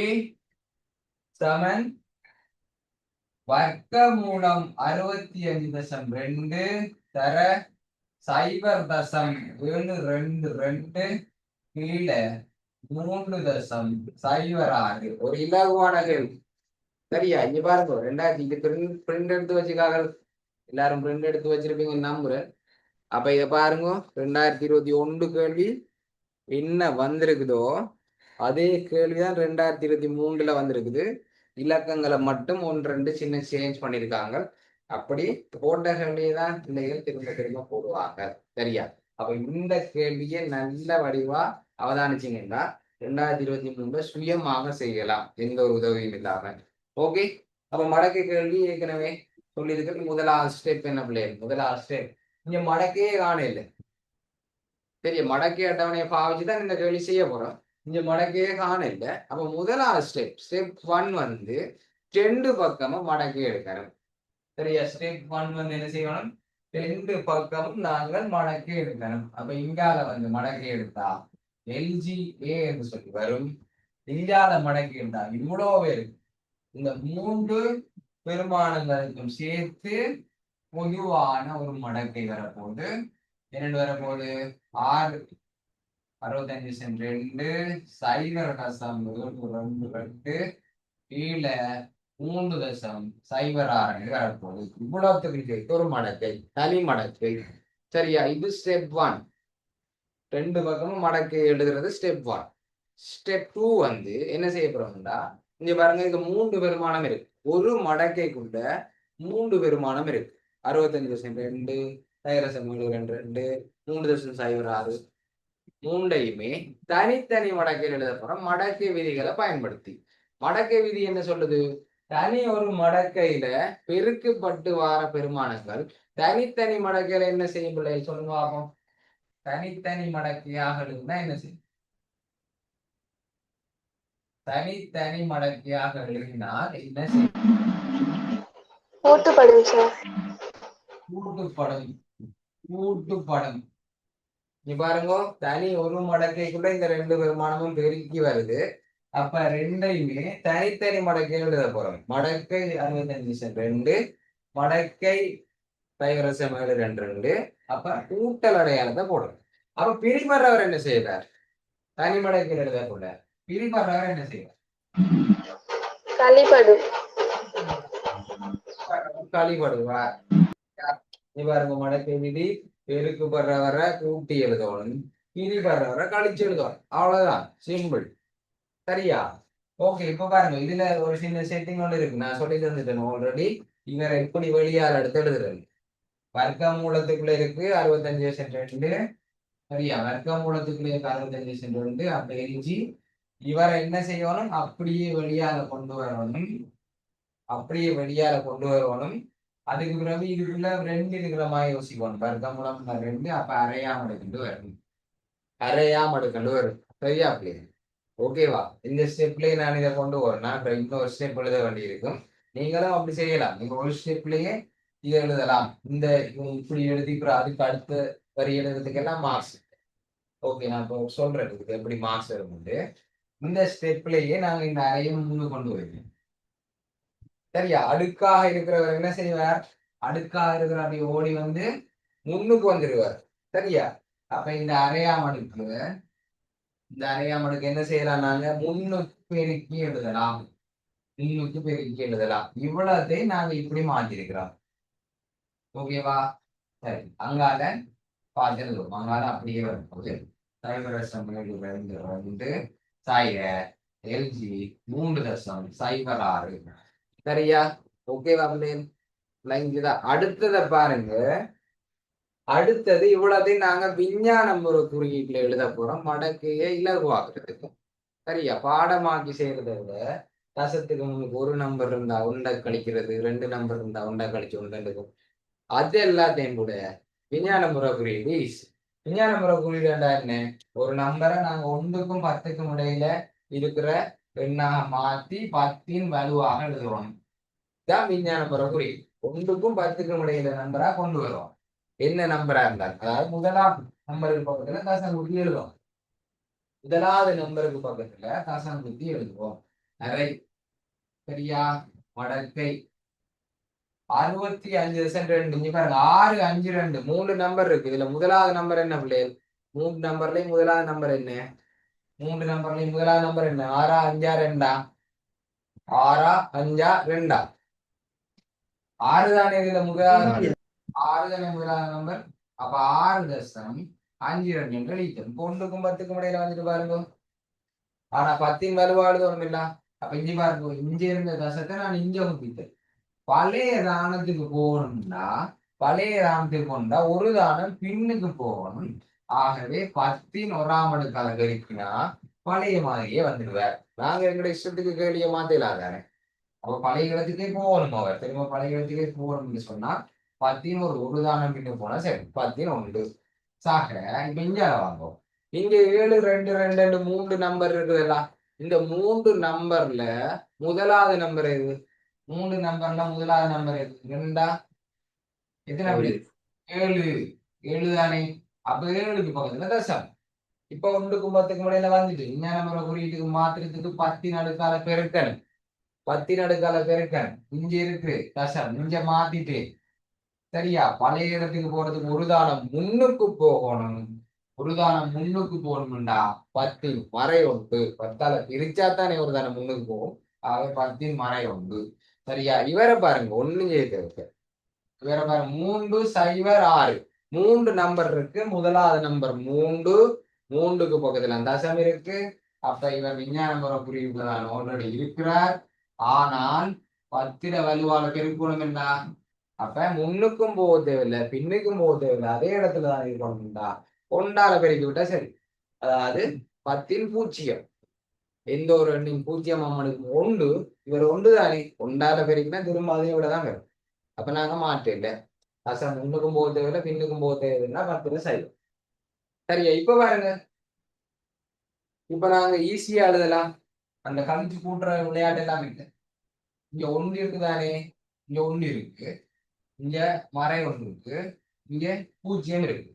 சமன் வர்க்கமூலம் 65.2 தர 0.722 கீழே 3.06 ஒரு இலகுவான கேள்வி. சரியா? இங்க பாருங்க, 2000 இங்க பிரிண்ட் எடுத்து வச்சுக்காக எல்லாரும் பிரிண்ட் எடுத்து வச்சிருப்பீங்க நம்புறேன். அப்ப இத பாருங்க, 2021 கேள்வி என்ன வந்திருக்குதோ அதே கேள்விதான் 2023 வந்திருக்குது. இலக்கங்களை மட்டும் 1-2 சின்ன சேஞ்ச் பண்ணியிருக்காங்க. அப்படி போட்ட கேள்வியை தான் பிள்ளைகள் திரும்ப திரும்ப போடுவாங்க. சரியா? அப்ப இந்த கேள்வியை நல்ல வடிவா அவதானிச்சீங்கன்னா 2023 சுயமாக செய்யலாம், எந்த ஒரு உதவியும் இல்லாம. ஓகே, அப்ப மடக்கை கேள்வி ஏற்கனவே சொல்லியிருக்கிறது. முதலாவது ஸ்டெப் என்ன பிள்ளைகள்? முதலாவது ஸ்டெப் இங்க மடக்கையே காண இல்லை. சரி, மடக்கை அட்டவணையை பாவிச்சுதான் இந்த கேள்வி செய்ய போறோம். இங்க மடக்கையே காண இல்லை. அப்ப முதலாவது ஸ்டெப் 1 வந்து 2 பக்கமும் மடக்கை எடுக்கணும். சரியா? ஸ்டெப் 1 வந்து என்ன செய்யணும்? 2 பக்கமும் நாங்கள் மடக்கை எடுக்கணும். அப்ப இங்கால வந்து மடக்கை எடுத்தா LGA என்று சொல்லி வரும். இங்கால மடக்கை எடுத்தா இவ்வளோ பேர் இந்த 3 பெருமானங்களுக்கும் சேர்த்து பொதுவான ஒரு மடக்கை வரப்போகுது. என்னென்னு வரப்போகுது? 65.2 0.722 கீழே 3.06 வரப்போகுது. இவ்வளவுக்கு ஒரு மடக்கை, தனி மடக்கை. சரியா? இது ஸ்டெப் 1. 2 பக்கமும் மடக்கை எழுதுறது ஸ்டெப் 1. ஸ்டெப் 2 வந்து என்ன செய்ய போறோம்னா, இங்க பாருங்க, இது 3 பெருமானம் இருக்கு. ஒரு மடக்கைக்குள்ள 3 பெருமானம் இருக்கு. 65.2 0.722 3.06 மூண்டையுமே தனித்தனி மடக்கையில் எழுத போறோம், மடக்கை விதிகளை பயன்படுத்தி. மடக்கை விதி என்ன சொல்லுது? தனி ஒரு மடக்கையில பெருக்கப்பட்டு வார பெருமானங்கள் தனித்தனி மடக்கையில என்ன செய்யும் பிள்ளை சொல்லுங்க பார்ப்போம். தனித்தனி மடக்கையாக எழுதுனா என்ன செய்யும்? தனித்தனி மடக்கையாக எழுதினால் என்ன செய்யும்? கூட்டுப்படும் சார். கூட்டுப்படும். கூட்டுப்படும். நீ பாருங்க, தனி ஒரு மடக்கைக்குள்ள இந்த 2 பெருமானமும் பெருக்கி வருது. அப்ப ரெண்டையுமே தனித்தனி மடக்கை எழுத போறோம். மடக்கை 65.2 மடக்கை 0.722. அப்ப கூட்டல் அடையாளத்தை போடணும். அப்ப பிரிமறவர் என்ன செய்வார்? தனி மடக்கையில் எழுத போல பிரிமறவர் என்ன செய்வார்? கழிபடுவார். நீ பாருங்க, மடக்கை விதி பெருக்கு படுறவரை கூட்டி எழுதணும், பிரிபடுறவரை கழிச்சு எழுதணும். அவ்வளவுதான், சிம்பிள். சரியா? ஓகே, இப்ப பாருங்க, இதுல ஒரு சின்ன செட்டிங் ஒன்று இருக்கு. நான் சொல்லி தந்துட்டேன் ஆல்ரெடி. இவரை எப்படி வெளியால் எடுத்து எழுதுறது? வர்க்க மூலத்துக்குள்ள இருக்கு 65.2. சரியா? வர்க்க மூலத்துக்குள்ள இருக்கு 65.2. அப்ப எரிஞ்சு இவரை என்ன செய்யணும்? அப்படியே வெளியால கொண்டு வரணும். அப்படியே வெளியால கொண்டு வரணும். அதுக்கு பிறகு இதுக்குள்ள 2 இருக்கிற மாதிரி யோசிக்கணும். வர்க்க மூலம் 2. அப்ப அரையாம் எடுக்கிட்டு வரணும். அரையாம் எடுக்கிட்டு வரும். சரியா பிள்ளை? ஓகேவா? இந்த ஸ்டெப்லயே நான் இதை கொண்டு வரேன்னா இப்ப இன்னொரு ஸ்டெப் எழுத வேண்டி இருக்கும். நீங்களும் அப்படி செய்யலாம். நீங்க ஒரு ஸ்டெப்லயே இதை எழுதலாம். இந்த இப்படி எழுதிக்கிற அதுக்கு அடுத்த வரி எழுதுறதுக்கெல்லாம் மார்க்ஸ். ஓகே, நான் இப்போ சொல்றேன் இதுக்கு எப்படி மார்க்ஸ் வரும்னு. இந்த ஸ்டெப்லயே நாங்க இந்த அறையை முன்னு கொண்டு வருவோம். சரியா? அடுக்காக இருக்கிறவர் என்ன செய்வார்? அடுக்காக இருக்கிற அப்படி ஓடி வந்து முன்னுக்கு வந்துடுவார். சரியா? அப்ப இந்த அரையாம் அடுக்கு என்ன செய்யலாம்? நாங்க முன்னுக்கு பெருக்கி எழுதலாம். முன்னுக்கு பெருக்கி எழுதலாம். இவ்வளத்தையும் நாங்க இப்படி மாற்றிருக்கிறோம். ஓகேவா? சரி, அங்கால பார்த்து எழுதுவோம். அங்கால அப்படியே வரும்போது வந்து சாயிர எல்ஜி 3.06. சரியா? ஓகேவா பிள்ளைகள்? விளங்கிதான். அடுத்ததை பாருங்க. அடுத்தது இவ்வளத்தையும் நாங்க விஞ்ஞானம் ஒரு குறியீட்டுல எழுத போறோம், மடக்கையை இலகுவாக்குறதுக்கு. சரியா? பாடமாக்கி செய்யறதை விட தசத்துக்கு முன்னுக்கு ஒரு நம்பர் இருந்தா உண்டை கழிக்கிறது, 2 நம்பர் இருந்தா உண்டை கழிச்சு உண்டுக்கும், அது எல்லாத்தையும் கூட விஞ்ஞான முறை குறியீடு ஈஸி. விஞ்ஞான முறை குறியீடுண்டா என்ன? ஒரு நம்பரை நாங்க 1க்கும் 10க்கும் இடையில இருக்கிற எண்ணாக மாத்தி 10ன் வலுவாக எழுதுவோம். இதான் விஞ்ஞான முறை குறியீடு. 1க்கும் 10க்கும் இடையில நம்பரா கொண்டு வருவோம். என்ன நம்பரா இருந்தாலும், அதாவது முதலாம் நம்பருக்கு பக்கத்துல தசம் குத்தி எழுதுவோம். முதலாவது நம்பருக்கு பக்கத்துல தசம் குத்தி எழுதுவோம். அரை. சரியா? மடக்கை 65.2. இங்க பாருங்க, 6, 5, 2 3 நம்பர் இருக்கு. இதுல முதலாவது நம்பர் என்ன பிள்ளைகள்? 3 நம்பர்லயும் முதலாவது நம்பர் என்ன? 3 நம்பர்லயும் முதலாவது நம்பர் என்ன? 6, 5, 2. 6, 5, 2. 6 தானே இதுல முதலாவது. 6 தானே முதலாவது நம்பர். அப்ப 6.52 என்று எழுதிட்டோம். 1க்கும் 10க்கும் இடையில வந்துட்டு பாருங்க. ஆனா 10ன் வலுவாடு ஒண்ணும் இல்ல. அப்ப இஞ்சி பாருங்க, இஞ்சி இருந்த தசத்தை நான் இஞ்ச ஊத்திட்டேன். பழைய தானத்துக்கு போகணும்னா ஒரு தானம் பின்னுக்கு போகணும். ஆகவே 10ன் 1ஆம் அடுக்கால பெருக்கினா பழைய மாதிரியே வந்துடுவார். நாங்க எங்களுடைய இஷ்டத்துக்கு கேள்விய மாத்தலாதானே. அப்ப பழைய இடத்துக்கே போகணும். அவர் திரும்ப பழைய இடத்துக்கே போகணும்னு சொன்னா 10ன் ஒரு தானம் பின்னு போனா சரி, 10ன் 1 சாக. இப்ப இஞ்சால வாங்குவோம். இங்க 7, 2, 2, 2 3 நம்பர் இருக்குதுல்ல. இந்த 3 நம்பர்ல முதலாவது நம்பர் எது? 3 நம்பர்ல முதலாவது நம்பர் எது? 2. எத்தனை அப்படி? 7. 7 தானே. அப்ப 7க்கு பக்கத்துல தசம். இப்ப 1க்கும் 10க்கும் இடையில வந்துட்டு விஞ்ஞான முறை குறியீட்டுக்கு மாத்திரத்துக்கு 10ன் அடுக்கால பெருக்கணும். 10ன் அடுக்கால பெருக்கணும். இங்க இருக்கு தசம், இங்க மாத்திட்டு. சரியா? பழைய இடத்துக்கு போறதுக்கு ஒரு தானம் முன்னுக்கு போகணும். ஒரு தானம் முன்னுக்கு போகணும்டா 10ன் மறை 1. 10ஆல பிரிச்சாத்தானே ஒரு தானம் முன்னுக்கு போகும். ஆக 10ன் மறை 1. சரியா? இவரை பாருங்க, ஒண்ணும் செய்ய. இவரை பாருங்க, 306. 3 நம்பர் இருக்கு. முதலாவது நம்பர் 3. 3க்கு பக்கத்துல தசம் இருக்கு. அப்ப இவர் விஞ்ஞான முறை குறியீட்டுல தான் ஆல்ரெடி இருக்கிறார். ஆனால் 10 வலுவால பெருக்கணும் என்ன? அப்ப முன்னுக்கும் போக தேவையில்லை, பின்னுக்கும் போக தேவையில்லை, அதே இடத்துல தான் இருக்கணும்டா. ஒன்றால பெருக்கி விட்டா சரி. அதாவது 10ன் 0. எந்த ஒரு எண்ணின் 0 அம்மனுக்கு 1. இவர் 1 தானே. ஒன்றால பெருக்கினா திரும்ப அதே விட தான் வரும். அப்ப நாங்க மாற்றில்லை. அசம் முன்னுக்கும் போக தேவையில்லை, பின்னுக்கும் போக தேவையில்லைன்னா 10ல சரி. சரியா? இப்ப பாருங்க, இப்ப நாங்க ஈஸியா எழுதலாம். அந்த கழிச்சு கூட்டுற விளையாட்டு எல்லாம் இல்லை. இங்க 1 இருக்குதானே. இங்க 1 இருக்கு. இங்க மறை 1 இருக்கு. இங்க 0 இருக்கு.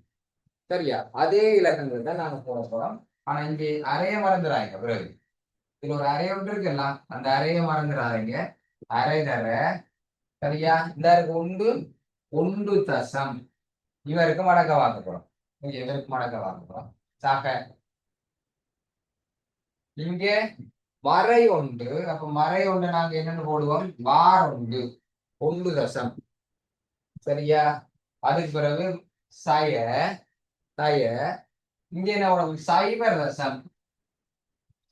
சரியா? அதே இலக்கங்கள் தான் நாங்க போட போறோம். ஆனா இங்க அறைய மறந்துடாங்க. பிறகு இதுல ஒரு அறை ஒன்று இருக்குல்ல, அந்த அறைய மறந்துடாதீங்க. அரை தர. சரியா? இந்த 1 தசம். இவருக்கு மடக்க வாங்க போறோம். இங்க இவருக்கு மடக்க வாங்க போறோம். சாக இங்க மறை 1. அப்ப மறை 1 நாங்க என்னன்னு போடுவோம்? வார் 1. 1 தசம். சரியா? அதுக்கு பிறகு சய சய இங்க என்ன போடுவோம்? சைபர் தசம்.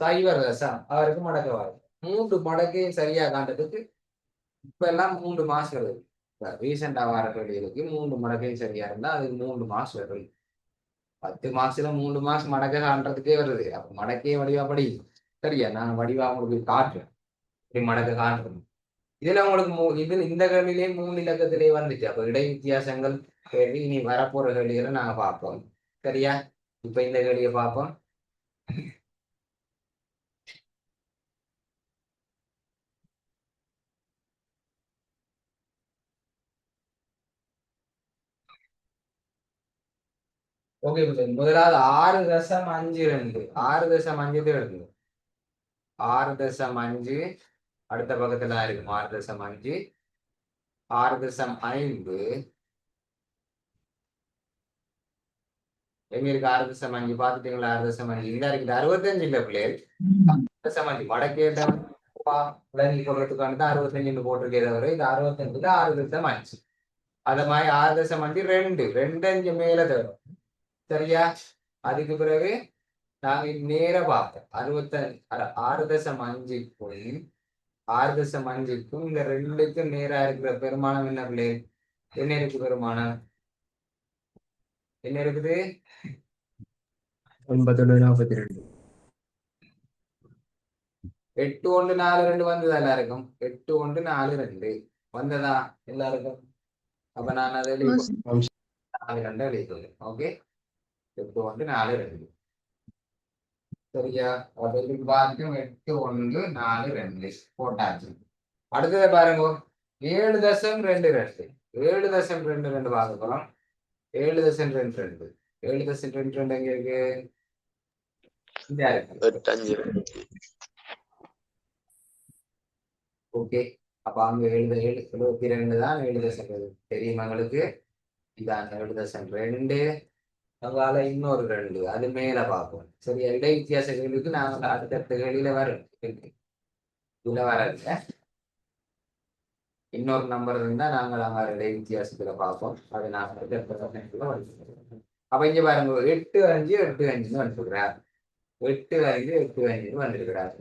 சைபர் தசம். அவருக்கு மடக்க வாங்க. 3 மடக்கையும் சரியா காண்றதுக்கு இப்ப எல்லாம் 3 மாசம் வருது. ரீசெண்டா வர கேள்விகளுக்கு 3 மடக்கையும் சரியா இருந்தா அதுக்கு 3 மாசம் வருது. 10 மாசத்துல 3 மாசம் மடக்க காண்றதுக்கே வருது. அப்ப மடக்கையே வடிவா படி. சரியா? நான் வடிவா உங்களுக்கு காட்டுறேன். இப்படி மடக்க காட்டுறேன். இதுல உங்களுக்கு இந்த கேள்வியிலேயே 3 இலக்கத்திலேயே வந்துச்சு. அப்ப இடை வித்தியாசங்கள் கேள்வி இனி வரப்போற கேள்விகளை நாங்க பார்ப்போம். சரியா? இப்ப இந்த கேள்வியை பார்ப்போம். ஓகே முதலாவது 6.52 6.5 எடுங்க 6.5 அடுத்த பக்கத்துல இருக்கும் 6.5 6.5 எங்க இருக்கு 6.5 பாத்துட்டீங்களா 6.5 இந்த இருக்குது 65 இல்ல பிள்ளைகள் 6.5 வடக்கேட்டவன் விளங்கி கொள்றதுக்கான தான் 65 போட்டிருக்கே தவிர இது 65 6.5 அத மாதிரி 6.5 2 மேல தரும் சரியா அதுக்கு பிறகு நாங்க நேர பார்த்தோம் 6.5 6.5க்கும் இந்த 2க்கும் நேரா இருக்கிற பெருமானம் என்ன பிள்ளை என்ன இருக்கு பெருமானம் என்ன இருக்குது 942 8142 வந்ததா எல்லாருக்கும் 8142 வந்ததா எல்லாருக்கும் அப்ப நான் அதை ஓ சார். 42 எழுதிக்கிறேன் ஓகே 8142 சரியா அப்ப இதுக்கு பாருக்கும் 8142 போட்டாச்சு அடுத்ததை பாருங்க 7.22 7.22 பார்க்க போறோம் 7.22 7.22 எங்க இருக்கு இந்த இருக்கு ஓகே அப்ப அங்க 7.72 தான் 7.2 தெரியும் எங்களுக்கு இதான் 7.2 அதால இன்னொரு 2 அது மேல பார்ப்போம் சரியா இடை வித்தியாசங்களுக்கு நாங்கள் அடுத்தடுத்த கேள்வியில வரும் இதுல வரல இன்னொரு நம்பர் இருந்தா நாங்கள் அங்க இடை வித்தியாசத்துல பார்ப்போம் அது நாங்கள் அடுத்தடுத்த அப்ப இங்க பாருங்க 8.5 வந்துருக்கிறார் 8.5 வந்திருக்கிறார்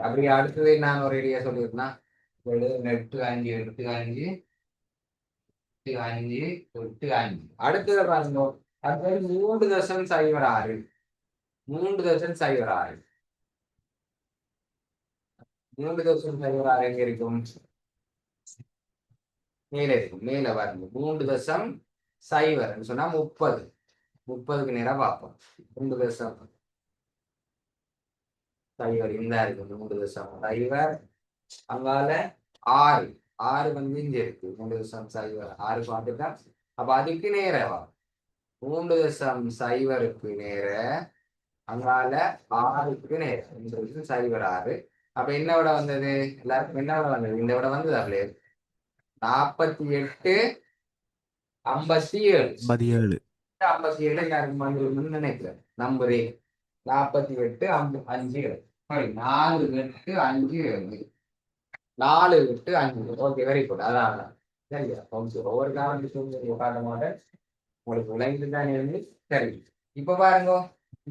அப்படி அடுத்தது நான் ஒரு ஐடியா சொல்லியிருந்தேன் 8.5 அடுத்தது பாருங்க அடுத்தது 3.06 3.06 3.06 எங்க இருக்கும் மேல இருக்கும் மேல பாருங்க 3.0 சொன்னா 30க்கு நேரம் பார்ப்போம் 3.0 இந்த இருக்கு 3.0 அங்கால 6 வந்து இங்க இருக்கு 3.0 6 பார்த்துட்டா அப்ப அதுக்கு நேரவா 3.0க்கு நேர அங்கால 6க்கு நேரம் 6 அப்ப என்ன விட வந்தது எல்லாருக்கும் என்ன விட வந்தது இந்த விட வந்தது அப்படியே 48 57 57 எல்லாருக்கும் வந்து நினைக்கிறேன் நம்பரே 48 5 4 8 5 4 8 5 ஓகே வெரி குட் அதான் சரியா ஒவ்வொரு காரணத்துக்கும் காட்ட மாட்டேன் உங்களுக்கு விளங்கிட்டு தான் இருந்து சரி இப்ப பாருங்க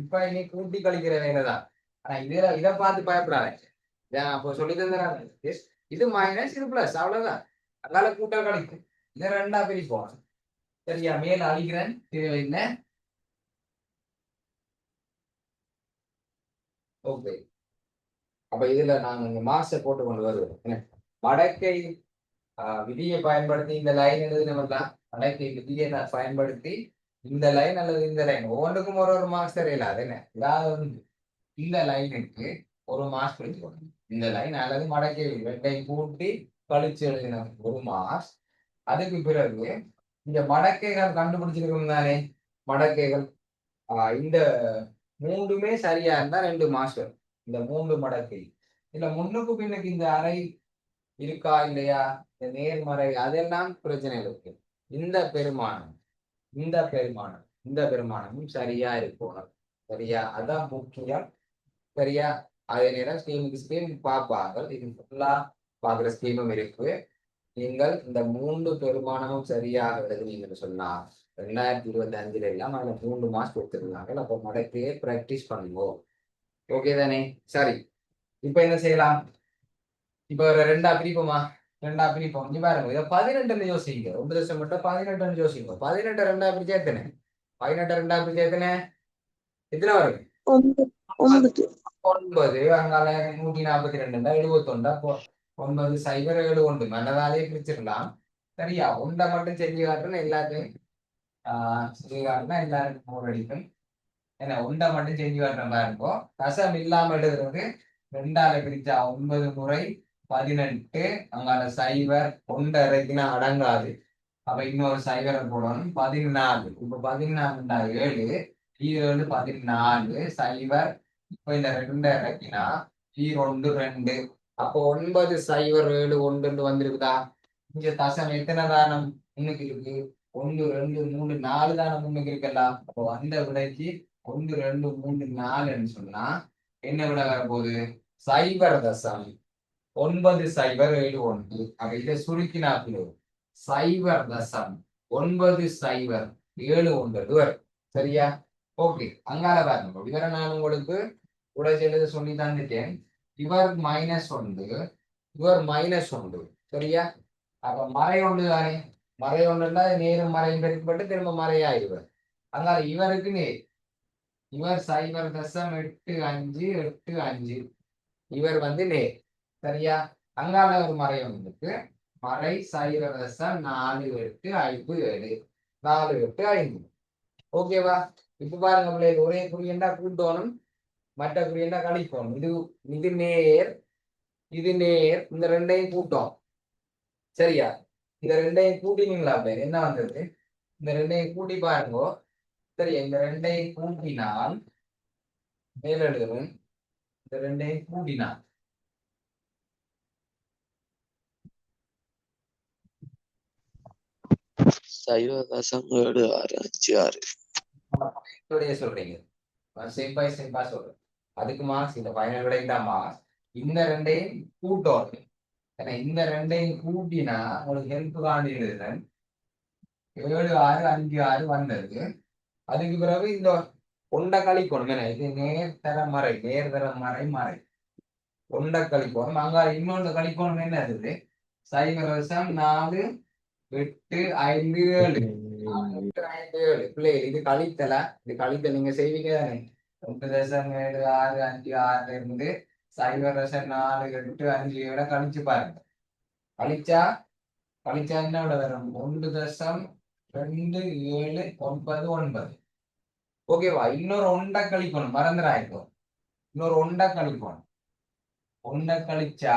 இப்ப இனி கூட்டி கழிக்கிற வேலை தான் ஆனா இதை பார்த்து பயப்படாது அப்போ சொல்லி தந்துடுறாங்க இது மைனஸ் இது பிளஸ் அவ்வளவுதான் அதனால கூட்டல் கழிக்கும் இதை 2ஆ பிரிப்போம் சரியா மேல அழிக்கிறேன் தேவையில்லை ஓகே அப்ப இதுல நாங்க இந்த மாசை போட்டு கொண்டு வருவோம் மடக்கை விதியை பயன்படுத்தி இந்த லைன் எழுதினவெல்லாம் மடக்கை விதியை பயன்படுத்தி இந்த லைன் அல்லது இந்த லைன் ஒவ்வொன்றுக்கும் ஒரு மார்க்ஸ் தெரியல அது என்ன இதாவது வந்து இந்த லைனுக்கு ஒரு மார்க்ஸ் பிடிச்சுக்கணும் இந்த லைன் அல்லது மடக்கை ரெண்டை கூட்டி கழிச்சு எழுதின ஒரு மார்க்ஸ் அதுக்கு பிறகு இந்த மடக்கைகள் கண்டுபிடிச்சிருக்கோம் தானே மடக்கைகள் இந்த 3மே சரியா இருந்தா 2 மார்க்ஸ் வரும் இந்த 3 மடக்கை இல்ல முன்னுக்கு பின்னுக்கு இந்த அறை இருக்கா இல்லையா இந்த நேர்மறை அதெல்லாம் பிரச்சனை இருக்கு இந்த பெருமானமும் சரியா இருக்கணும் சரியா அதான் முக்கியம் சரியா அதே நேரம் ஸ்கீம் பார்ப்பாங்க இது ஃபுல்லா பார்க்குற ஸ்கீமும் இருக்கு நீங்கள் இந்த 3 பெருமானமும் சரியாக எழுதுனீங்கன்னு சொன்னா 2025 எல்லாம் அதுல 3 மார்க்ஸ் கொடுத்துருந்தாங்க அப்போ மடக்கையே பிராக்டிஸ் பண்ணுவோம் ஓகே தானே சரி இப்ப என்ன செய்யலாம் இப்ப 2ஆ பிரிப்போமா 2ஆ பிரிப்போம் இங்க பாருங்க இதை 18 யோசிங்க 9 மட்டும் 18 யோசிங்க 18 2ஆ பிரிச்சா எத்தனை 18 2ஆ பிரிச்சா எத்தனை எத்தனை வரும் 9 அங்கால 142 71 9 0 7 1 நல்லதாலே பிரிச்சிடலாம் சரியா ஒன்றை மட்டும் செஞ்சு காட்டுன்னு எல்லாத்தையும் செஞ்சு காட்டுனா எல்லாருக்கும் போர் அடிக்கும் ஏன்னா ஒன்றை மட்டும் செஞ்சு காட்டுற மாதிரி இருக்கும் கசம் இல்லாம எழுதுறது 2ஆல பிரிச்சா 9 முறை 18 அங்கால சைவர் ஒன்றரைக்குன்னா அடங்காது. அப்ப இன்னொரு சைவரை போடணும் 14. இப்ப 14 7 7 14 சைவர். இப்ப இந்த 2 இறக்கினா 2 2. அப்போ 9 சைவர் 7 1 வந்திருக்குதா? இங்க தசம் எத்தனை தானம் முன்னுக்கு இருக்கு? 1 2 3 4 தானம் முன்னுக்கு இருக்கலாம். அப்போ அந்த விடைக்கு 1 2 3 4ன்னு சொன்னா என்ன விட வரப்போகுது? சைவர் தசம் 9 சைவர் 7 1. அப்ப இதை சுருக்கினா சைவர் தசம் 9 சைவர் 7 9 வரும். சரியா? ஓகே, அங்கால பாருங்க. இவரை நான் உங்களுக்கு உடை எழுத சொல்லி தந்துட்டேன். இவர் -1 இவர் -1. சரியா? அப்ப மறை ஒன்று தானே. மறை ஒன்றுன்னா நேரும் மறையும் பெருக்கப்பட்டு திரும்ப மறையாயிருவர். அதனால இவருக்கு நேர். இவர் சைவர் தசம் 8 5 8 5. இவர் நேர். சரியா? அங்கால ஒரு மறை ஒன்றுக்கு மறை சைவர் தசம் 4 8 5 7 4 8 5. ஓகேவா? இப்ப பாருங்க பிள்ளைகள், ஒரே குறியண்டா கூட்டணும், மற்ற குறியண்டா கழிப்போம். இது நேர், இது நேர். இந்த ரெண்டையும் கூட்டம். சரியா? இந்த ரெண்டையும் கூட்டினீங்களா என்ன வந்தது? இந்த ரெண்டையும் கூட்டி பாருங்க. சரியா? இந்த ரெண்டையும் கூட்டினால் மேல எழுதுவேன். இந்த ரெண்டையும் கூட்டினால் சைவர் தசம் 7 6 5 6. சொல்றீங்க ஸ்டெப் பை ஸ்டெப்பா சொல்றேன். அதுக்கு மார்க்ஸ் இந்த ஃபைனல் விடைக்கு தான் மார்க்ஸ். இந்த ரெண்டையும் கூட்டணும். ஏன்னா இந்த ரெண்டையும் கூட்டினா உங்களுக்கு ஹெல்ப் காண்டி எழுதுறேன். 7 6 5 6 வந்தது. அதுக்கு பிறகு இந்த ஒண்ட கழிக்கணும். ஏன்னா இது நேர்தர மறை, நேர்தர மறை மறை ஒண்ட கழிக்கணும். அங்க இன்னொன்று கழிக்கணும். என்ன இருக்குது? சைவர் தசம் 4 8 5 7 பிள்ளைகள் இது கழித்தல. இது கழித்தல் நீங்க செய்வீங்க தானே. 1 தசம் 7 6 5 6 இருந்து சைவர் தசம் 4 8 5 7 கழிச்சு பாருங்க. கழிச்சா என்ன விட வரும்? 1 தசம் 2 7 9 9. ஓகேவா? இன்னொரு ஒண்ட கழிக்கணும், மறந்துடாயிருக்கும். இன்னொரு ஒண்ட கழிக்கணும். ஒண்ட கழிச்சா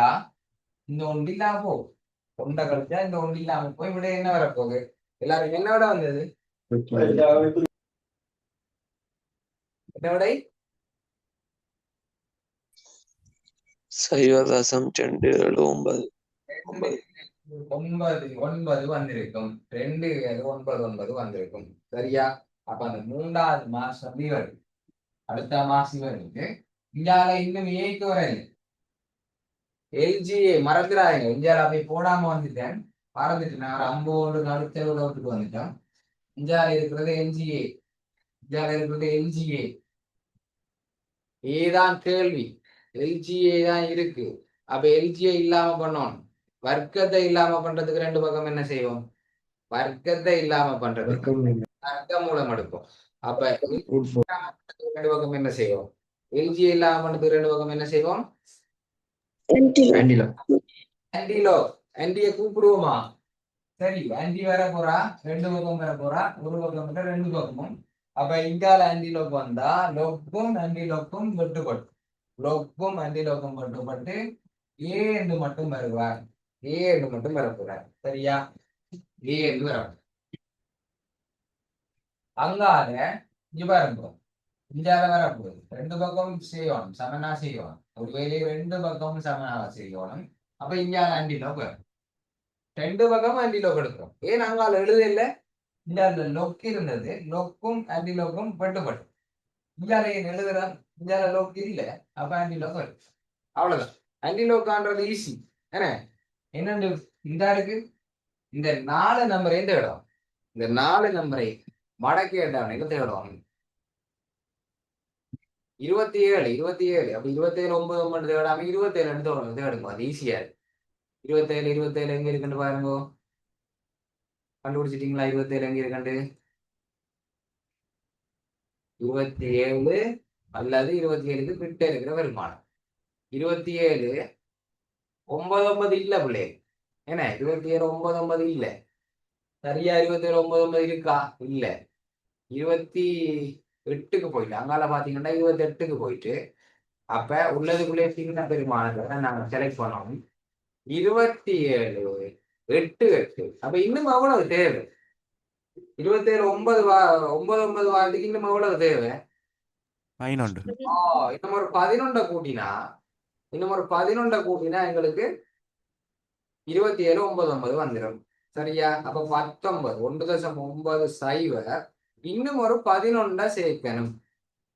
இந்த ஒன்று இல்லாம போகும். ஒண்ட கழிச்சா இந்த ஒன்று இல்லாம போய் விட என்ன வரப்போகுது? எல்லாரும் என்ன விட வந்தது? என்ன விடை? சைவர் தசம் 2 7 9 9 வந்திருக்கும். 2 9 9 வந்திருக்கும். சரியா? அப்ப அந்த 3வது மார்க்ஸ் இவருக்கு, அடுத்த மார்க்ஸ் இவருக்கு. இந்தியால இன்னும் ஏக்கு வரல. எல்ஜிஏ மறந்துடாதீங்க. இந்தியாவில் அப்படி போடாம வந்துட்டேன், மறந்துட்டு நான் அம்போடு நடுத்தருவில் விட்டுட்டு வந்துட்டேன். இந்தியாவில் இருக்கிறது எல்ஜிஏ. இந்தியாவில் இருக்கிறது எல்ஜிஏ. ஏதான் கேள்வி, எல்ஜிஏ தான் இருக்கு. அப்ப எல்ஜிஏ இல்லாம பண்ணணும். வர்க்கத்தை இல்லாம பண்றதுக்கு ரெண்டு பக்கம் என்ன செய்வோம்? வர்க்கத்தை இல்லாம பண்றதுக்கு வர்க்க மூலம் எடுப்போம். அப்ப ரெண்டு பக்கம் என்ன செய்வோம்? எல்ஜிஏ இல்லாம பண்றதுக்கு ரெண்டு பக்கம் என்ன செய்வோம்? ஆன்டியை கூப்பிடுவோமா? சரி, ஆன்டி வர போறா, ரெண்டு பக்கம் வர போறா, ஒரு பக்கம் ரெண்டு பக்கமும். அப்ப இங்கால ஆன்டி லோக் வந்தா லோக்கும் ஆன்டி லோக்கும் வெட்டுப்பட்டு, லோக்கும் ஆன்டி லோக்கும் வெட்டுப்பட்டு ஏ என்று மட்டும் வருவார். ஏ என்று மட்டும் வரப்போறார். சரியா? ஏ என்று வர. அங்கால இங்க பாருங்க, இந்தியால வரப்போகுது. ரெண்டு பக்கம் செய்யணும், சமனா செய்யணும். ஒருவேளை ரெண்டு பக்கமும் சமனாக செய்யணும். அப்ப இந்தியால ஆன்டி லோக் வரும். ரெண்டு பக்கம் ஆன்டி லோக் எடுக்கிறோம். ஏன் அங்கால எழுத இல்லை? இந்தியாவில் லொக் இருந்தது, லொக்கும் ஆன்டி லோக்கும் வெட்டுப்பட்டு. இந்தியால ஏன் எழுதுறான்? இந்தியால லோக் இல்லை, அப்ப ஆன்டி லோக் வரும். அவ்வளவுதான். ஆன்டி லோக்கான்றது ஈஸி. என்னன்னு இந்த இருக்கு. இந்த 4 நம்பரை எந்த இடம்? இந்த 4 நம்பரை மடக்கி இடம் தேடுவாங்க. 27 27. அப்ப 27 9 மட்டும் தேடாம 27 எடுத்து தேடுங்க. அது ஈஸியா இருக்கு. 27 27 எங்க இருக்குன்னு பாருங்க. கண்டுபிடிச்சிட்டீங்களா? 27 எங்க இருக்கு? 27 அல்லது 27க்கு கிட்ட இருக்கிற வருமானம். 27 9 இல்ல பிள்ளை. என்ன 27 9 இல்ல. சரியா? 27 9 இருக்கா? இல்ல. 28க்கு போயிட்டு அங்கால பாத்தீங்கன்னா 28க்கு போயிட்டு, அப்ப உள்ளதுக்குள்ளே சின்ன பெருமானத்தை நாங்க செலக்ட் பண்ணோம். 27 8 8. அப்ப இன்னும் அவ்வளவு தேவை. 27 9 9 வாரத்துக்கு இன்னும் எவ்வளவு தேவை? பதினொன்று. இன்னும் ஒரு 11 கூட்டினா எங்களுக்கு 27 9 வந்துடும். சரியா? அப்ப 19 1.90 இன்னும் ஒரு 11 சேர்க்கணும்.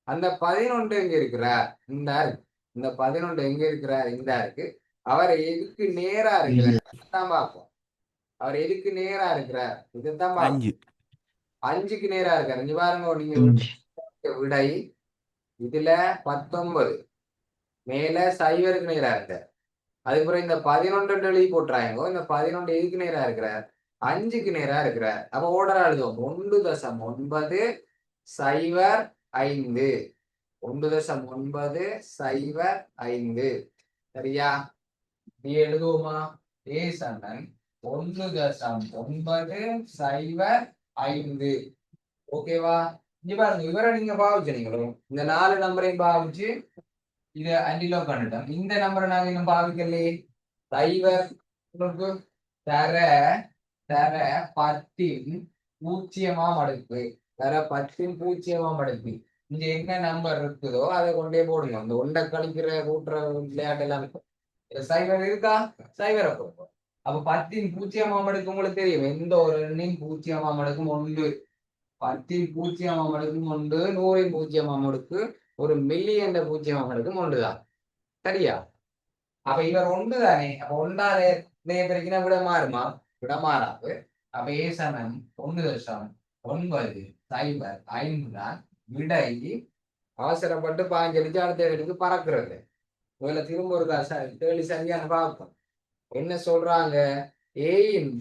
அந்த 11 எங்க இருக்கிறார்? இந்த 11 எங்க இருக்கிறார்? இந்த இருக்கு. அவர் எதுக்கு நேரா இருக்கிறார் பார்ப்போம். அவர் எதுக்கு நேரா இருக்கிறார்? இதைத்தான் 5க்கு நேரா இருக்காரு. இங்க பாருங்க, நீங்க விடை இதுல 19 மேல 0க்கு நேரா இருக்க. அதுக்கப்புறம் இந்த 11 எழுதி போட்டுறாங்க. இந்த 11 எதுக்கு நேரா இருக்கிறார்? 5க்கு நேரா இருக்கிறார். அப்ப ஓர்டரா எழுதுவோம். 1.905 1.905. சரியா? நீ எழுதுவோமா? ஏசனன் 1.905. ஓகேவா? இங்க பாருங்க, இவரை நீங்க பாவிச்சு, நீங்களும் இந்த 4 நம்பரையும் பாவிச்சு இத அண்டிலோ பண்ணிட்டோம். இந்த நம்பரை நாங்க இன்னும் பாவிக்கலையே. சைவர் தர தர 10 பூஜ்ஜியமாம் அடுக்கு. தர 10 பூஜ்ஜியமாம் அடுக்கு. இங்க என்ன நம்பர் இருக்குதோ அதை கொண்டே போடுங்க. அந்த ஒன்றை கழிக்கிற கூட்டுற விளையாட்டு எல்லாம் சைவர் இருக்கா? சைவரை போடுவோம். அப்ப 10 பூஜ்ஜியமாம் அடுக்கு உங்களுக்கு தெரியும். எந்த ஒரு எண்ணின் பூஜ்ஜியமாம் அடுக்கும் 1. 10 பூஜ்ஜியமாம் அடுக்கும் 1. 100 பூஜ்ஜியமாம் அடுக்கு, ஒரு மில்லியன் பூஜ்ஜியமாம் அடுக்கும் 1 தான். சரியா? அப்ப இவர் 1 தானே. அப்ப 1ஆல பிரிக்கினா விட மாறுமா? விட மாறாது. அப்ப ஏசனம் 1.905 தான் விடை. அவசரப்பட்டு 15 அடிச்சு அடுத்த இடத்துக்கு பறக்கிறது. முதல்ல திரும்ப ஒரு கேள்வி சரியான பார்ப்போம். என்ன சொல்றாங்க? ஏயின்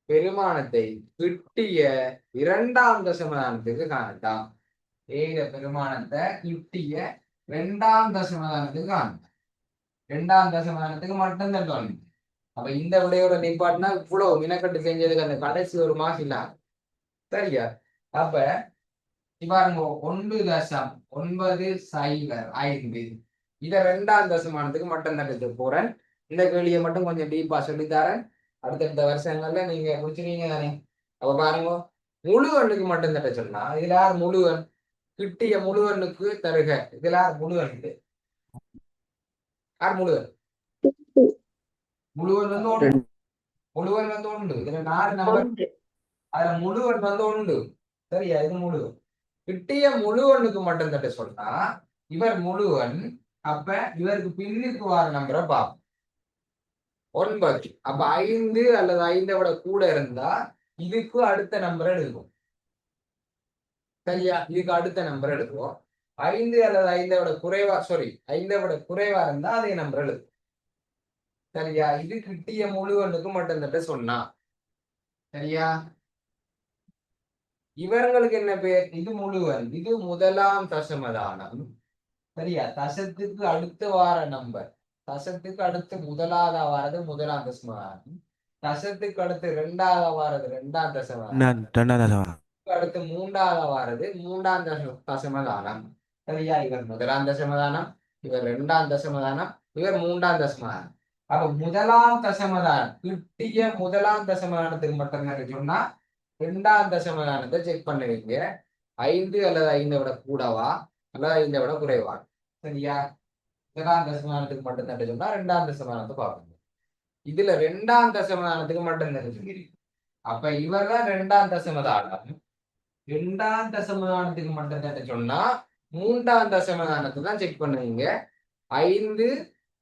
பெருமானத்தை கிட்டிய 2ஆம் தசமதானத்துக்கு காணட்டாம். ஏயில பெருமானத்தை கிட்டிய 2ஆம் தசமதானத்துக்கு காணட்டாம். 2ஆம் தசமதானத்துக்கு மட்டும் தான். அப்ப இந்த விடையோட நிப்பாட்டினா இவ்வளவு மினக்கட்டு செஞ்சதுக்கு அந்த கடைசி ஒரு மாசம் இல்ல. சரியா? அப்ப பாருங்க, 1.905 இத 2ஆம் தசமானத்துக்கு மட்டும் தட்டு போறேன். இந்த கேள்வியை மட்டும் கொஞ்சம் டீப்பா சொல்லித்தாரேன். அடுத்தடுத்த வருஷங்கள்ல நீங்க முடிச்சிருவீங்க தானே. அப்ப பாருங்க, முழு எண்ணுக்கு மட்டும் தட்ட சொன்னா இதுல யார் முழு எண்? கிட்டிய முழு எண்ணுக்கு தருக. இதுல யார் முழு எண்ணுக்கு? யார் முழு எண்? முழுவன் வந்து 1. முழுவன் வந்து 1. இதுல 4 நம்பர். அதுல முழுவன் வந்து 1. சரியா? இது முழுவன். கிட்டிய முழுவனுக்கு மட்டும் தட்ட சொன்னா இவர் முழுவன். அப்ப இவருக்கு பின்னுக்கு வர நம்பரை பார்ப்போம். 9. அப்ப 5 அல்லது 5 விட கூட இருந்தா இதுக்கு அடுத்த நம்பரை எடுக்கும். சரியா? இதுக்கு அடுத்த நம்பர் எடுக்கும். 5 அல்லது 5 விட குறைவா, 5 விட குறைவா இருந்தா அதே நம்பர் எடுக்கும். சரியா? இது கிட்டிய முழுவனுக்கு மட்டும் தட்ட சொன்னா. சரியா? இவர்களுக்கு என்ன பேர்? இது முழுவன். இது முதலாம் தசமதானம். சரியா? தசத்துக்கு அடுத்து வார நம்பர். தசத்துக்கு அடுத்து முதலாவதா வாரது முதலாம் தசமதானம். தசத்துக்கு அடுத்து 2ஆவதா வாரது 2ஆம் தசமதானம். அடுத்து 3ஆவதா வாரது 3ஆம் தசமதானம். சரியா? இவர் முதலாம் தசமதானம், இவர் 2ஆம் தசமதானம், இவர் 3ஆம் தசமதானம். அப்ப முதலாம் தசமதானம் கிட்டிய முதலாம் தசமதானத்துக்கு மட்டும் சொன்னா 2ஆம் தசமதானத்தை செக் பண்ணுவீங்க. 5 அல்லது 5 விட கூடவா அல்லது 5 விட குறைவா. சரியா? முதலாம் தசமதானத்துக்கு மட்டும் தட்ட சொன்னா 2ஆம் தசமதானத்தை பார்ப்பீங்க. இதுல 2ஆம் தசமதானத்துக்கு மட்டும் தெரிஞ்சுக்கிறீங்க. அப்ப இவர் தான் 2ஆம் தசமதானம். 2ஆம் தசமதானத்துக்கு மட்டும் தட்ட சொன்னா 3ஆம் தசமதானத்தை தான் செக் பண்ணுவீங்க. 5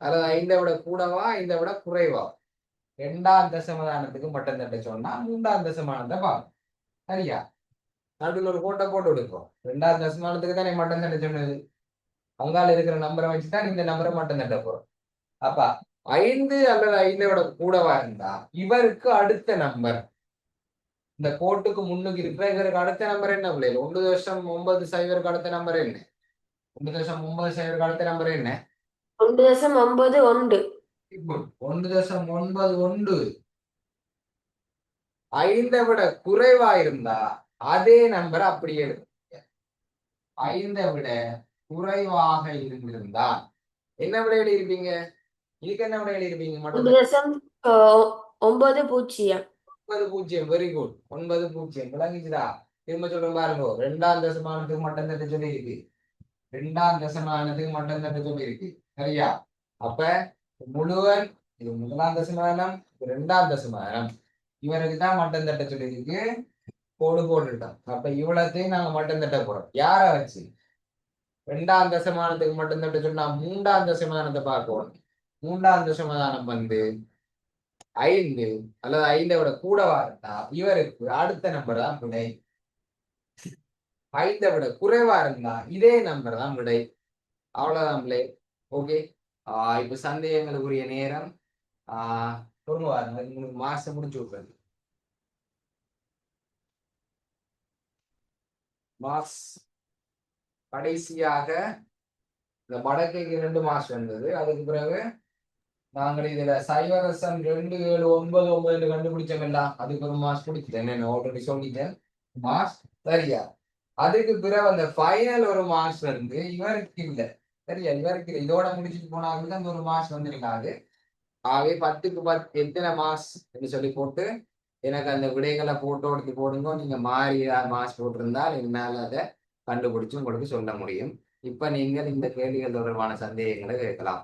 அல்லது 5 விட கூடவா 5 விட குறைவா. 2ஆம் தசமதானத்துக்கு மட்டும் தட்ட சொன்னா 3ஆம் தசமதானத்தை பார்ப்போம். சரியா? நடுவில் ஒரு கோட்டை போட்டு எடுக்கும். 2ஆம் தசமதானத்துக்கு தான் மட்டும் தட்ட சொன்னது. அங்கால இருக்கிற நம்பரை வச்சுதான் இந்த நம்பரை மட்டும் தட்ட போறோம். அப்ப 5 அல்லது 5 விட கூடவா இருந்தா இவருக்கு அடுத்த நம்பர், இந்த கோட்டுக்கு முன்னுக்கு இருக்கிற இவருக்கு அடுத்த நம்பர் என்ன பிள்ளைகள்? 1.90 அடுத்த நம்பர் என்ன? 1.90 அடுத்த நம்பர் என்ன? 1.91. 1.91. 5 விட குறைவா இருந்தா அதே நம்பர் அப்படியே எடுப்பீங்க. 5 விட குறைவாக இருந்திருந்தா என்ன விட எழுதியிருப்பீங்க? இதுக்கு என்ன விட எழுதியிருப்பீங்க மட்டும் 9.0 9.0. Very good. 9.0 விளங்கிச்சுதா? திரும்ப சொல்றேன் பாருங்க. ரெண்டாம் தசமானத்துக்கு மட்டும் தட்ட சொல்லி இருக்கு. ரெண்டாம் தசமானத்துக்கு மட்டும் தட்ட சொல்லி இருக்கு. சரியா? அப்ப முழுவன் இது முதலாம் தசமானம், இது ரெண்டாம் தசமானம். இவருக்கு தான் மட்டம் தட்ட சொல்லி இருக்கு. கோடு போட்டுட்டோம். அப்ப இவ்வளத்தையும் நாங்க மட்டம் தட்ட போறோம். யார வச்சு? ரெண்டாம் தசமானத்துக்கு மட்டும் தட்ட சொன்னா மூன்றாம் தசமானத்தை பார்க்கணும். மூன்றாம் தசமானம் வந்து 5 அல்லது 5 விட கூடவா இருந்தா இவருக்கு அடுத்த நம்பர் தான் விடை. 5 விட குறைவா இருந்தா இதே நம்பர் தான் விடை. அவ்வளவுதான். ஓகே. இப்ப சந்தேகங்களுக்குரிய நேரம் உங்களுக்கு மாசம் முடிச்சு விடுறது. மாஸ் கடைசியாக இந்த வடக்கைக்கு 2 மாஸ் வந்தது. அதுக்கு பிறகு நாங்கள் இதுல 0.279 கண்டுபிடிச்சோம்ல, அதுக்கு ஒரு மாஸ் பிடிச்சிட்டேன். என்ன ஆல்ரெடி சொல்லிட்டேன் மாஸ். சரியா? அதுக்கு பிறகு அந்த ஃபைனல் ஒரு மாஸ் வந்து இவருக்கு இல்லை. சரியா? இவருக்கு இல்லை. இதோட முடிச்சுட்டு போனாங்க அந்த ஒரு மாஸ் வந்துருக்காது. ஆகவே 10க்கு 10 எத்தனை மாஸ் சொல்லி போட்டு எனக்கு அந்த விடைகளை போட்டோ எடுத்து போடுங்க. நீங்க மாறி மாஸ் போட்டிருந்தால் என்னால் அதை கண்டுபிடிச்சு உங்களுக்கு சொல்ல முடியும். இப்ப நீங்கள் இந்த கேள்விகள் தொடர்பான சந்தேகங்களை கேட்கலாம்.